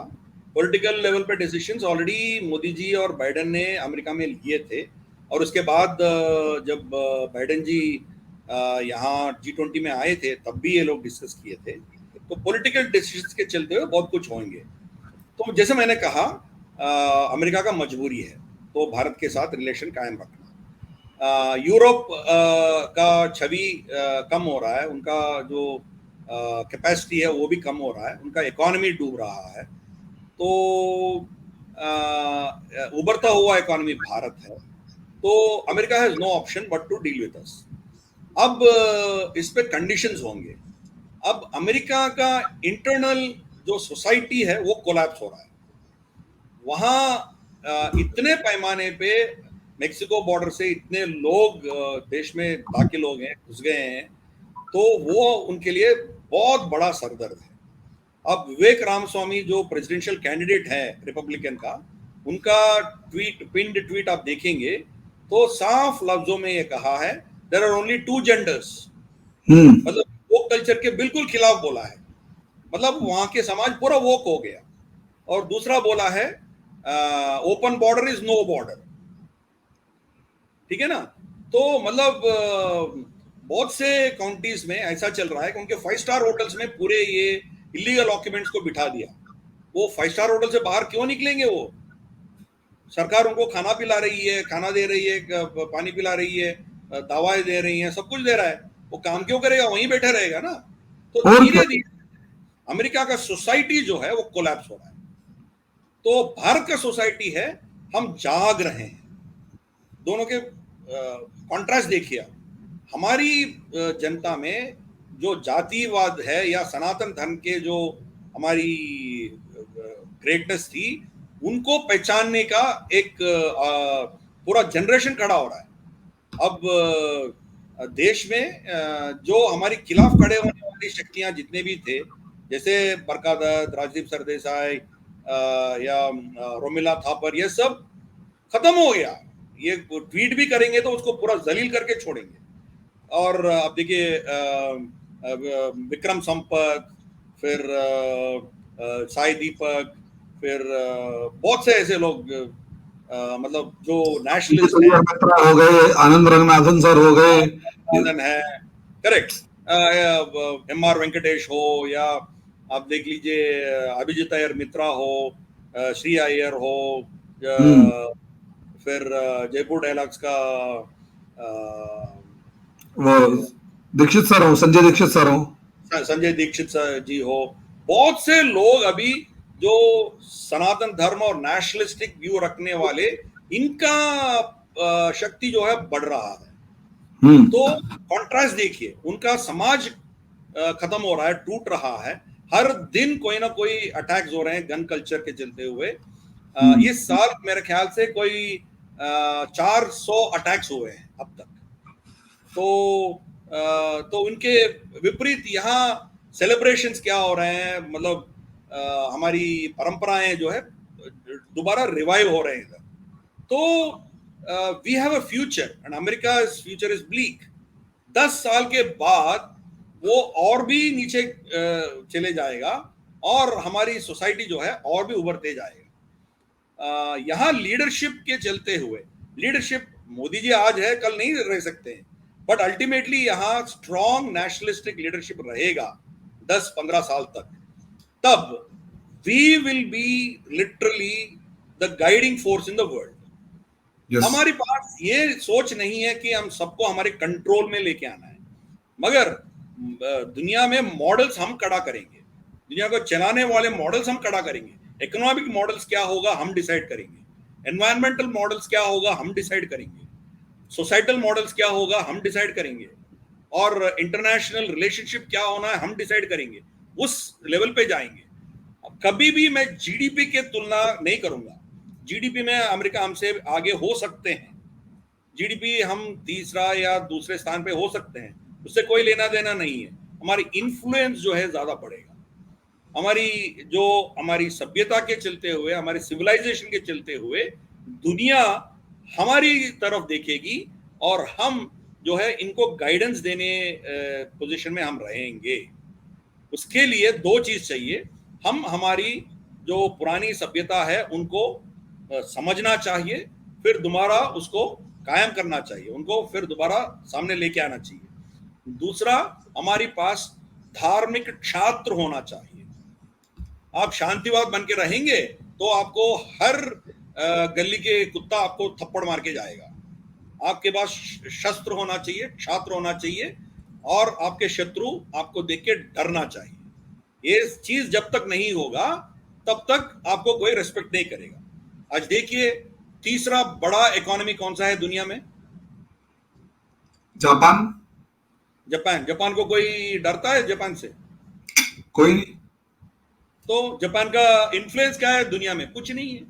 पॉलिटिकल लेवल पे डिसीजंस ऑलरेडी मोदी जी और बाइडेन ने अमेरिका में लिए थे, और उसके बाद जब बाइडेन जी यहाँ G20 में आए थे तब भी ये लोग डिस्कस किए थे। तो पॉलिटिकल डिसीजंस के चलते हुए बहुत कुछ होंगे। तो जैसे मैंने कहा अमेरिका का मजबूरी है तो भारत के साथ रिलेशन कायम रखना। यूरोप का छवि कम हो रहा है, उनका जो कैपेसिटी है वो भी कम हो रहा है, उनका इकोनॉमी डूब रहा है। तो उभरता हुआ इकोनॉमी भारत है, तो America has no option but to deal with us. अब इस पे कंडीशंस होंगे। अब अमेरिका का इंटरनल जो सोसाइटी है वो कोलैप्स हो रहा है। वहाँ इतने पैमाने पे मेक्सिको बॉर्डर से इतने लोग देश में दाखिल हो गए, घुस गए हैं, तो वो उनके लिए बहुत बड़ा सरदर्द है। अब विवेक रामस्वामी जो प्रेसिडेंशियल कैंडिडेट है रिपब्लिकन का, उनका पिंड ट्वीट आप देखेंगे तो साफ लफ्जों में ये कहा है देयर आर ओनली 2 genders। मतलब वो कल्चर के बिल्कुल खिलाफ बोला है। मतलब वहां के समाज पूरा वोक हो गया। और दूसरा बोला है open border is no border. ठीक है ना। तो मतलब बहुत से काउंटीज में ऐसा चल रहा है कि उनके 5 स्टार होटल्स में पूरे ये इलीगल ऑक्यूपेंट्स को बिठा दिया। वो 5 स्टार होटल से बाहर क्यों निकलेंगे? वो सरकार उनको खाना पिला रही है, खाना दे रही है, पानी पिला रही है, दवाएं दे रही हैं, सब कुछ दे रहा है। वो काम क्यों करेगा? वहीं बैठे रहेगा ना। तो और धीरे धीरे अमेरिका का सोसाइटी जो है वो कोलैप्स हो रहा है। तो भारत का सोसाइटी है, हम जाग रहे हैं। दोनों के कॉन्ट्रास्ट देखिए आप। हमारी जनता में जो जातिवाद है या सनातन धर्म के जो हमारी ग्रेटनेस थी, उनको पहचानने का एक पूरा जनरेशन खड़ा हो रहा है। अब देश में जो हमारे खिलाफ खड़े होने वाली शक्तियां जितने भी थे, जैसे बरकादत, राजदीप सरदेसाई या रोमिला थापर, ये सब खत्म हो गया। ये ट्वीट भी करेंगे तो उसको पूरा जलील करके छोड़ेंगे। और अब देखिए विक्रम संपत, फिर साई दीपक, फिर बहुत से ऐसे लोग मतलब जो नेशनलिस्ट हैं, मित्रा हो गए, आनंद रंगनाथन सर हो गए, है करेक्ट, MR वेंकटेश हो, या आप देख लीजिए अभिजीत अय्यर मित्रा हो, श्री अय्यर हो, फिर जयपुर डायलॉग्स का वो दीक्षित सर हो, संजय दीक्षित सर हो, संजय दीक्षित जी हो। बहुत से लोग अभी जो सनातन धर्म और नेशनलिस्टिक व्यू रखने वाले, इनका शक्ति जो है बढ़ रहा है। तो कॉन्ट्रास्ट देखिए, उनका समाज खत्म हो रहा है, टूट रहा है। हर दिन कोई ना कोई अटैक्स हो रहे हैं गन कल्चर के चलते हुए। इस साल मेरे ख्याल से कोई 400 अटैक्स हुए हैं अब तक। तो उनके विपरीत यहाँ सेलिब्रेशंस क्या हो रहे हैं, मतलब हमारी परंपराएं जो है दोबारा रिवाइव हो रहे हैं इधर। तो we have a future and America's future is bleak. 10 साल के बाद वो और भी नीचे चले जाएगा और हमारी सोसाइटी जो है और भी उभरते जाएगा। यहाँ लीडरशिप के चलते हुए, लीडरशिप मोदी जी आज है, कल नहीं रह सकते हैं, बट अल्टीमेटली यहाँ स्ट्रॉन्ग नेशनलिस्टिक लीडरशिप रहेगा 10-15 साल तक। तब we will be literally the guiding force in the world. हमारे पास ये सोच नहीं है कि हम सबको हमारे कंट्रोल में लेके आना है, मगर दुनिया में मॉडल्स हम खड़ा करेंगे, दुनिया को चलाने वाले मॉडल्स हम खड़ा करेंगे। इकोनॉमिक मॉडल्स क्या होगा हम डिसाइड करेंगे, एनवायरमेंटल मॉडल्स क्या होगा हम डिसाइड करेंगे, सोसाइटल मॉडल्स क्या होगा हम डिसाइड करेंगे, और इंटरनेशनल रिलेशनशिप क्या होना है हम डिसाइड करेंगे। उस लेवल पे जाएंगे। कभी भी मैं जीडीपी के तुलना नहीं करूंगा। जीडीपी में अमेरिका हमसे आगे हो सकते हैं, जीडीपी हम तीसरा या दूसरे स्थान पे हो सकते हैं, उससे कोई लेना देना नहीं है। हमारी इन्फ्लुएंस जो है ज्यादा बढ़ेगा। हमारी सभ्यता के चलते हुए, हमारी सिविलाइजेशन के चलते हुए दुनिया हमारी तरफ देखेगी और हम जो है इनको गाइडेंस देने पोजीशन में हम रहेंगे। उसके लिए 2 चीज चाहिए। हम हमारी जो पुरानी सभ्यता है उनको समझना चाहिए, फिर दोबारा उसको कायम करना चाहिए, उनको फिर दोबारा सामने लेके आना चाहिए। दूसरा, हमारी पास धार्मिक छात्र होना चाहिए। आप शांतिवाद बन के रहेंगे तो आपको हर गली के कुत्ता आपको थप्पड़ मार के जाएगा। आपके पास शस्त्र होना चाहिए, छात्र होना चाहिए, और आपके शत्रु आपको देख के डरना चाहिए। ये चीज जब तक नहीं होगा तब तक आपको कोई रिस्पेक्ट नहीं करेगा। आज देखिए, तीसरा बड़ा इकोनॉमी कौन सा है दुनिया में? जापान। जापान को कोई डरता है? जापान से कोई नहीं। तो जापान का इन्फ्लुएंस क्या है दुनिया में? कुछ नहीं है।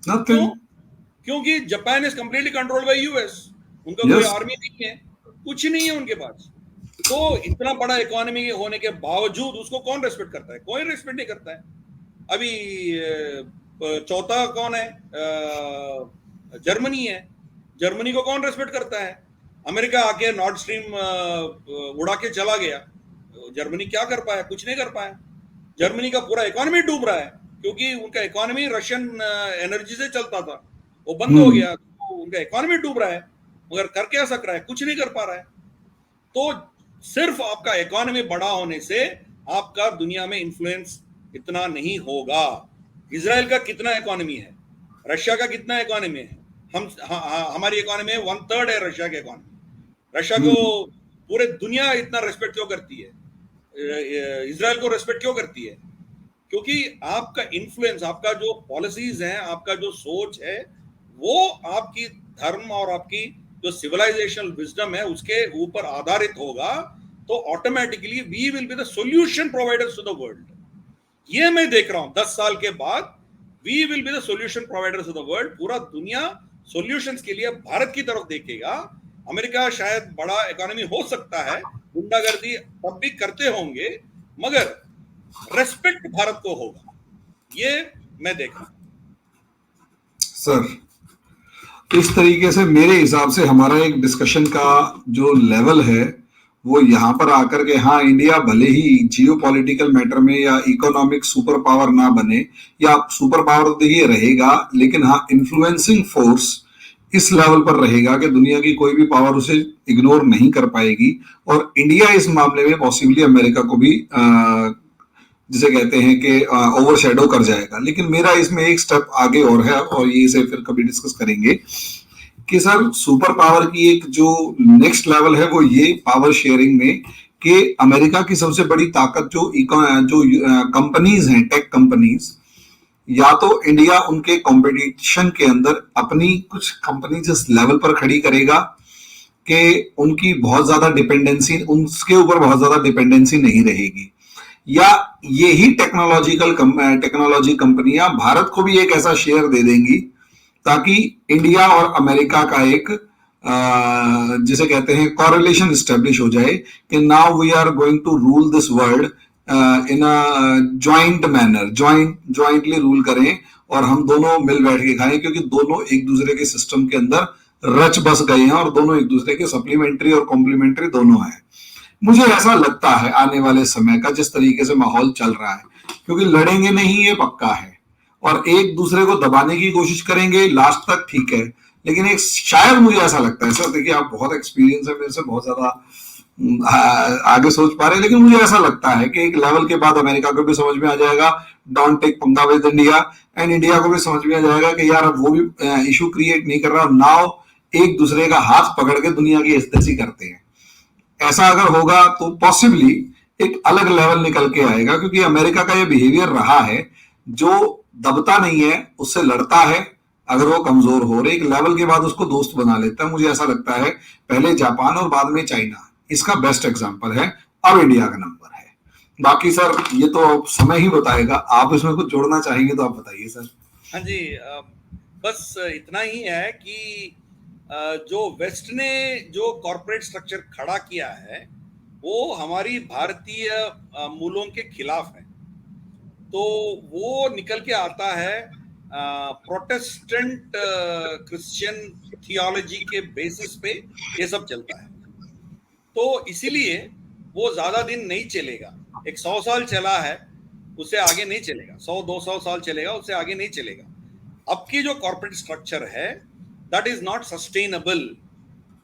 क्यों? क्योंकि Japan is completely controlled by US. उनका कोई आर्मी नहीं है, कुछ नहीं है उनके पास। तो इतना बड़ा इकोनॉमी होने के बावजूद उसको कौन रेस्पेक्ट करता है? कोई रेस्पेक्ट नहीं करता है। अभी चौथा कौन है? जर्मनी है। जर्मनी को कौन रेस्पेक्ट करता है? अमेरिका आके नॉर्थ स्ट्रीम उड़ा के चला गया, जर्मनी क्या कर पाया? कुछ नहीं कर पाया। जर्मनी का पूरा इकोनॉमी डूब रहा है क्योंकि उनका इकोनॉमी रशियन एनर्जी से चलता था, वो बंद हो गया, तो उनका इकोनॉमी डूब रहा है। मगर कर क्या सक रहा है? कुछ नहीं कर पा रहा है। तो सिर्फ आपका इकोनॉमी बड़ा होने से आपका दुनिया में इन्फ्लुएंस इतना नहीं होगा। इजराइल का कितना इकोनॉमी है, रशिया का कितना इकोनॉमी है, हमारी इकोनॉमी 1/3 है रशिया की इकोनॉमी। रशिया को पूरे दुनिया इतना रेस्पेक्ट क्यों करती है, इजराइल को रेस्पेक्ट क्यों करती है? क्योंकि आपका इन्फ्लुएंस, आपका जो पॉलिसीज हैं, आपका जो सोच है, वो आपकी धर्म और आपकी जो सिविलाइजेशनल विजडम है उसके ऊपर आधारित होगा। तो automatically we will be the solution providers to the world. ये मैं देख रहा हूं 10 साल के बाद, we will be the solution providers to the world. पूरा दुनिया सॉल्यूशंस के लिए भारत की तरफ देखेगा। अमेरिका शायद बड़ा इकोनॉमी हो सकता है, गुंडागर्दी तब भी करते होंगे, मगर रेस्पेक्ट भारत को होगा, ये मैं देख रहा हूं। सर, इस तरीके से मेरे हिसाब से हमारा एक डिस्कशन का जो लेवल है वो यहाँ पर आकर के, हाँ इंडिया भले ही जियो पॉलिटिकल मैटर में या इकोनॉमिक सुपर पावर ना बने, या सुपर पावर तो देखिए रहेगा, लेकिन हाँ इन्फ्लुएंसिंग फोर्स इस लेवल पर रहेगा कि दुनिया की कोई भी पावर उसे इग्नोर नहीं कर पाएगी। और इंडिया इस मामले में पॉसिबली अमेरिका को भी जिसे कहते हैं कि ओवरशैडो कर जाएगा। लेकिन मेरा इसमें एक स्टेप आगे और है, और ये इसे फिर कभी डिस्कस करेंगे कि सर सुपर पावर की एक जो नेक्स्ट लेवल है वो ये पावर शेयरिंग में, कि अमेरिका की सबसे बड़ी ताकत जो कंपनीज हैं, टेक कंपनीज, या तो इंडिया उनके कंपटीशन के अंदर अपनी कुछ कंपनी जिस लेवल पर खड़ी करेगा कि उनकी बहुत ज्यादा डिपेंडेंसी, उनके ऊपर बहुत ज्यादा डिपेंडेंसी नहीं रहेगी, या यही टेक्नोलॉजी कंपनियां भारत को भी एक ऐसा शेयर दे देंगी ताकि इंडिया और अमेरिका का एक जिसे कहते हैं कॉरिलेशन स्टैब्लिश हो जाए कि now we are going to rule this world in a joint manner, jointly rule करें और हम दोनों मिल बैठ के खाएं, क्योंकि दोनों एक दूसरे के सिस्टम के अंदर रच बस गए हैं और दोनों एक दूसरे के सप्लीमेंट्री और कॉम्प्लीमेंट्री दोनों हैं। मुझे ऐसा लगता है आने वाले समय का जिस तरीके से माहौल चल रहा है, क्योंकि लड़ेंगे नहीं ये पक्का है, और एक दूसरे को दबाने की कोशिश करेंगे लास्ट तक, ठीक है, लेकिन एक शायद मुझे ऐसा लगता है, सर देखिए आप बहुत एक्सपीरियंस है मेरे से, बहुत ज्यादा आगे सोच पा रहे हैं, लेकिन मुझे ऐसा लगता है कि एक लेवल के बाद अमेरिका को भी समझ में आ जाएगा डोंट टेक पंगा विद इंडिया, एंड इंडिया को भी समझ में आ जाएगा कि यार अब वो भी इशू क्रिएट नहीं कर रहा, नाउ एक दूसरे का हाथ पकड़ के दुनिया की हिस्सेदारी करते हैं। ऐसा अगर होगा तो पॉसिबली एक अलग लेवल निकल के आएगा, क्योंकि अमेरिका का ये बिहेवियर रहा है, जो दबता नहीं है उससे लड़ता है, अगर वो कमजोर हो रहे एक लेवल के बाद उसको दोस्त बना लेता है। मुझे ऐसा लगता है पहले जापान और बाद में चाइना इसका बेस्ट एग्जांपल है, अब इंडिया का नंबर है। बाकी सर ये तो समय ही बताएगा, आप इसमें कुछ जोड़ना चाहेंगे तो आप बताइए सर। हाँ जी, बस इतना ही है कि जो वेस्ट ने जो कॉर्पोरेट स्ट्रक्चर खड़ा किया है वो हमारी भारतीय मूलों के खिलाफ है। तो वो निकल के आता है प्रोटेस्टेंट क्रिश्चियन थियोलॉजी के बेसिस पे ये सब चलता है। तो इसीलिए वो ज्यादा दिन नहीं चलेगा, एक 100 साल चला है उससे आगे नहीं चलेगा, 100-200 साल चलेगा, उससे आगे नहीं चलेगा। अब की जो कॉर्पोरेट स्ट्रक्चर है that is not sustainable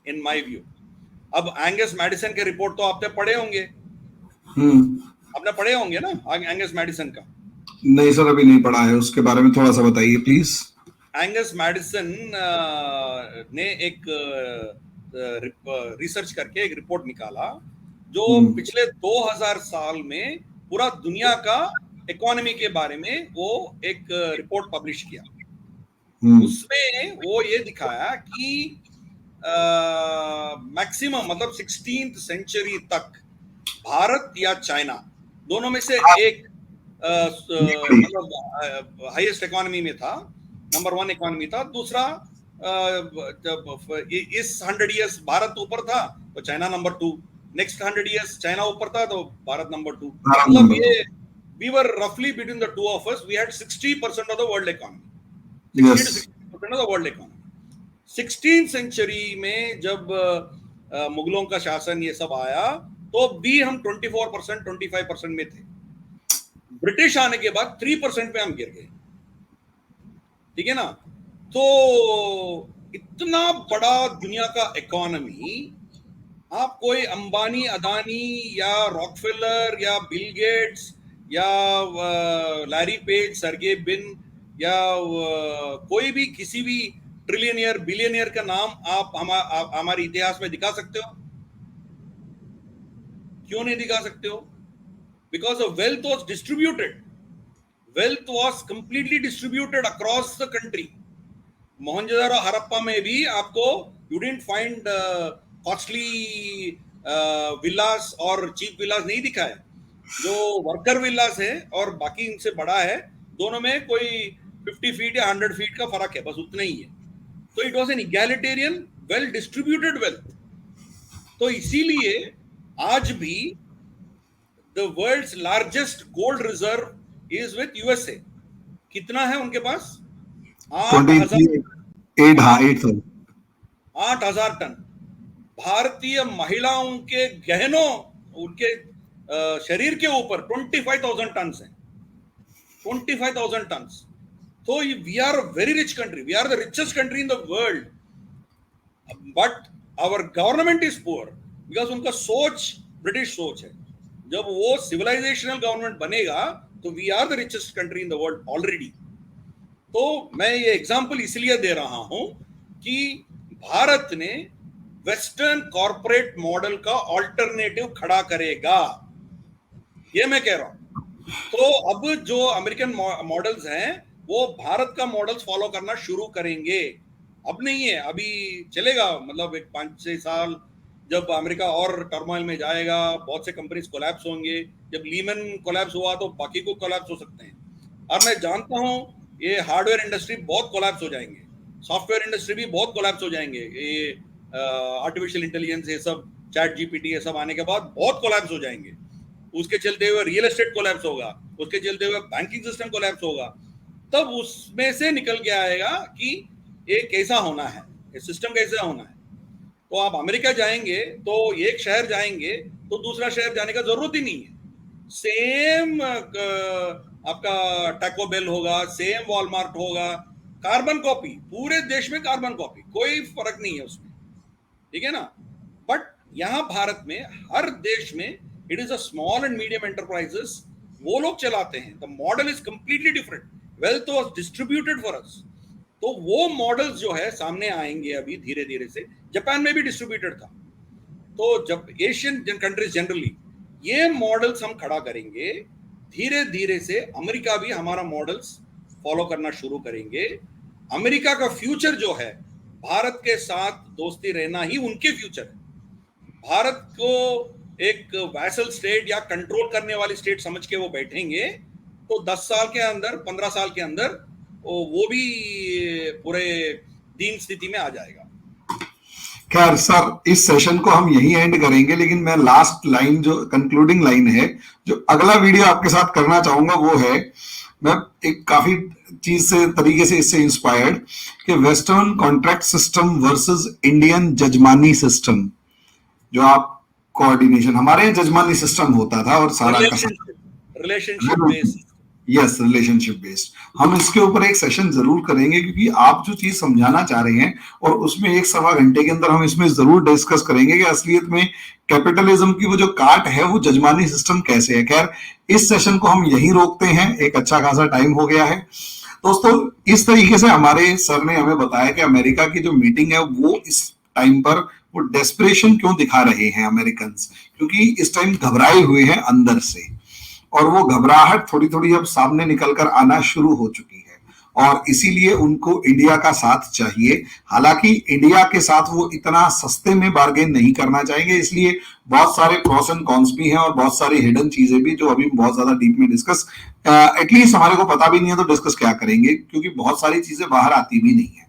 in my view। अब एंगस मैडिसन के रिपोर्ट तो आपने पढ़े होंगे, आपने पढ़े होंगे ना एंगस मैडिसन का? नहीं सर अभी नहीं पढ़ा है, उसके बारे में थोड़ा सा बताइए प्लीज। एंगस मैडिसन ने एक रिसर्च करके एक रिपोर्ट निकाला जो पिछले 2000 साल में पूरा दुनिया का इकोनॉमी के बारे में वो एक रिपोर्ट पब्लिश किया। उसमें वो ये दिखाया कि मैक्सिमम मतलब 16th सेंचुरी तक भारत या चाइना दोनों में से एक मतलब हाईएस्ट इकोनॉमी में था, नंबर 1 इकोनॉमी था। दूसरा इस 100 इयर्स भारत ऊपर था तो China number 2, next 100 years China ऊपर था तो भारत नंबर 2। मतलब ये we were roughly between the two of us, we had 60% of the world economy, 60% of the world economy। 16th century में जब मुगलों का शासन ये सब आया तो भी हम 24% 25% में थे। ब्रिटिश आने के बाद 3% पे हम गिर गए, ठीक है ना। तो इतना बड़ा दुनिया का इकोनॉमी आप कोई अंबानी, अदानी या रॉकफेलर या बिल गेट्स या लैरी पेज, सर्गे बिन या कोई भी किसी भी ट्रिलियनियर बिलियनियर का नाम आप हमारे इतिहास में दिखा सकते हो? क्यों नहीं दिखा सकते हो? Because the wealth was distributed, wealth was completely distributed across the country. Mohenjodaro Harappa में भी आपको यू डिडंट फाइंड कॉस्टली विलास और चीप विलास नहीं दिखा है। जो वर्कर विलास है और बाकी इनसे बड़ा है, दोनों में कोई 50 फीट या 100 फीट का फर्क है, बस उतना ही है। तो it was an egalitarian well distributed wealth. तो इसीलिए आज भी the world's largest gold reserve is with USA. कितना है उनके पास? 8,000 टन। भारतीय महिलाओं के गहनों, उनके शरीर के ऊपर 25,000 टन है। 25,000 टन। तो we are a very rich country, we are the richest country in the world, but our government is poor because उनका सोच ब्रिटिश सोच है। जब वो सिविलाइजेशनल गवर्नमेंट बनेगा तो we are the richest country in the world already. तो मैं ये एग्जांपल इसलिए दे रहा हूं कि भारत ने वेस्टर्न कॉर्पोरेट मॉडल का ऑल्टरनेटिव खड़ा करेगा, ये मैं कह रहा हूं। तो अब जो अमेरिकन मॉडल्स हैं वो भारत का मॉडल्स फॉलो करना शुरू करेंगे। अब नहीं है, अभी चलेगा, मतलब एक 5-6 साल जब अमेरिका और टर्मोइल में जाएगा, बहुत से कंपनीज कोलैप्स होंगे। जब लीमन कोलैप्स हुआ तो बाकी को कोलैप्स हो सकते हैं। और मैं जानता हूं ये हार्डवेयर इंडस्ट्री बहुत कोलैप्स हो जाएंगे, सॉफ्टवेयर इंडस्ट्री भी बहुत कोलैप्स हो जाएंगे। ये आर्टिफिशियल इंटेलिजेंस, ये सब चैट जीपीटी, ये सब आने के बाद बहुत कोलैप्स हो जाएंगे। उसके चलते हुए रियल एस्टेट कोलैप्स होगा, उसके चलते हुए बैंकिंग सिस्टम कोलैप्स होगा। तब उसमें से निकल के आएगा कि ये कैसा होना है, ये सिस्टम कैसा होना है। तो आप अमेरिका जाएंगे तो एक शहर जाएंगे तो दूसरा शहर जाने का जरूरत ही नहीं है। सेम आपका टैको बेल होगा, सेम वॉलमार्ट होगा, कार्बन कॉपी, पूरे देश में कार्बन कॉपी, कोई फर्क नहीं है उसमें, ठीक है ना। बट यहां भारत में हर देश में it is a small and medium enterprises, वो लोग चलाते हैं। The model is completely different, wealth was distributed for us. तो वो मॉडल्स जो है सामने आएंगे अभी धीरे धीरे से। जापान में भी डिस्ट्रीब्यूटेड था। तो जब एशियन कंट्रीज जनरली ये मॉडल्स हम खड़ा करेंगे, धीरे धीरे से अमेरिका भी हमारा मॉडल्स फॉलो करना शुरू करेंगे। अमेरिका का फ्यूचर जो है, भारत के साथ दोस्ती रहना ही उनके फ्यूचर है। भारत को एक वैसल स्टेट या कंट्रोल करने वाली स्टेट समझ के वो बैठेंगे तो 10 साल के अंदर, 15 साल के अंदर वो भी पूरे दीन स्थिति में आ जाएगा। खैर सर, इस सेशन को हम यही एंड करेंगे, लेकिन मैं लास्ट लाइन जो कंक्लूडिंग लाइन है, जो अगला वीडियो आपके साथ करना चाहूंगा वो है, मैं एक काफी चीज से तरीके से इससे इंस्पायर्ड कि western contract system versus Indian jajmani system. जो आप कोऑर्डिनेशन, हमारे यहाँ जजमानी सिस्टम होता था और सारा relationship based, yes relationship based. हम इसके ऊपर एक सेशन जरूर करेंगे, क्योंकि आप जो चीज समझाना चाह रहे हैं और उसमें 1-1.25 घंटे के अंदर हम इसमें जरूर डिस्कस करेंगे कि असलियत में कैपिटलिज्म की वो जो काट है वो जजमानी सिस्टम कैसे है। खैर, इस सेशन को हम यहीं रोकते हैं, एक अच्छा खासा टाइम हो गया है दोस्तों। इस तरीके से हमारे सर ने हमें बताया कि अमेरिका की जो मीटिंग है वो इस टाइम पर वो डेस्परेशन क्यों दिखा रहे हैं अमेरिकन, क्योंकि इस टाइम घबराए हुए हैं अंदर से, और वो घबराहट थोड़ी थोड़ी अब सामने निकलकर आना शुरू हो चुकी है, और इसीलिए उनको इंडिया का साथ चाहिए। हालांकि इंडिया के साथ वो इतना सस्ते में बार्गेन नहीं करना चाहेंगे, इसलिए बहुत सारे प्रॉस एंड कॉन्स भी हैं और बहुत सारी हिडन चीजें भी जो अभी बहुत ज्यादा डीप में डिस्कस एटलीस्ट हमारे को पता भी नहीं है, तो डिस्कस क्या करेंगे, क्योंकि बहुत सारी चीजें बाहर आती भी नहीं है।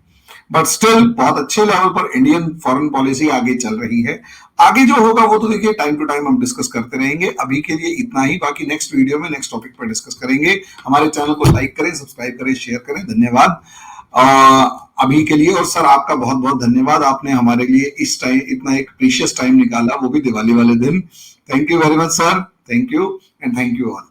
बट स्टिल बहुत अच्छे लेवल पर इंडियन फॉरेन पॉलिसी आगे चल रही है। आगे जो होगा वो तो देखिए टाइम टू टाइम हम डिस्कस करते रहेंगे। अभी के लिए इतना ही, बाकी नेक्स्ट वीडियो में नेक्स्ट टॉपिक पर डिस्कस करेंगे। हमारे चैनल को लाइक करें, सब्सक्राइब करें, शेयर करें। धन्यवाद अभी के लिए। और सर आपका बहुत बहुत धन्यवाद, आपने हमारे लिए इस टाइम इतना एक प्रीशियस टाइम निकाला, वो भी दिवाली वाले दिन। Thank you very much sir, thank you and thank you all.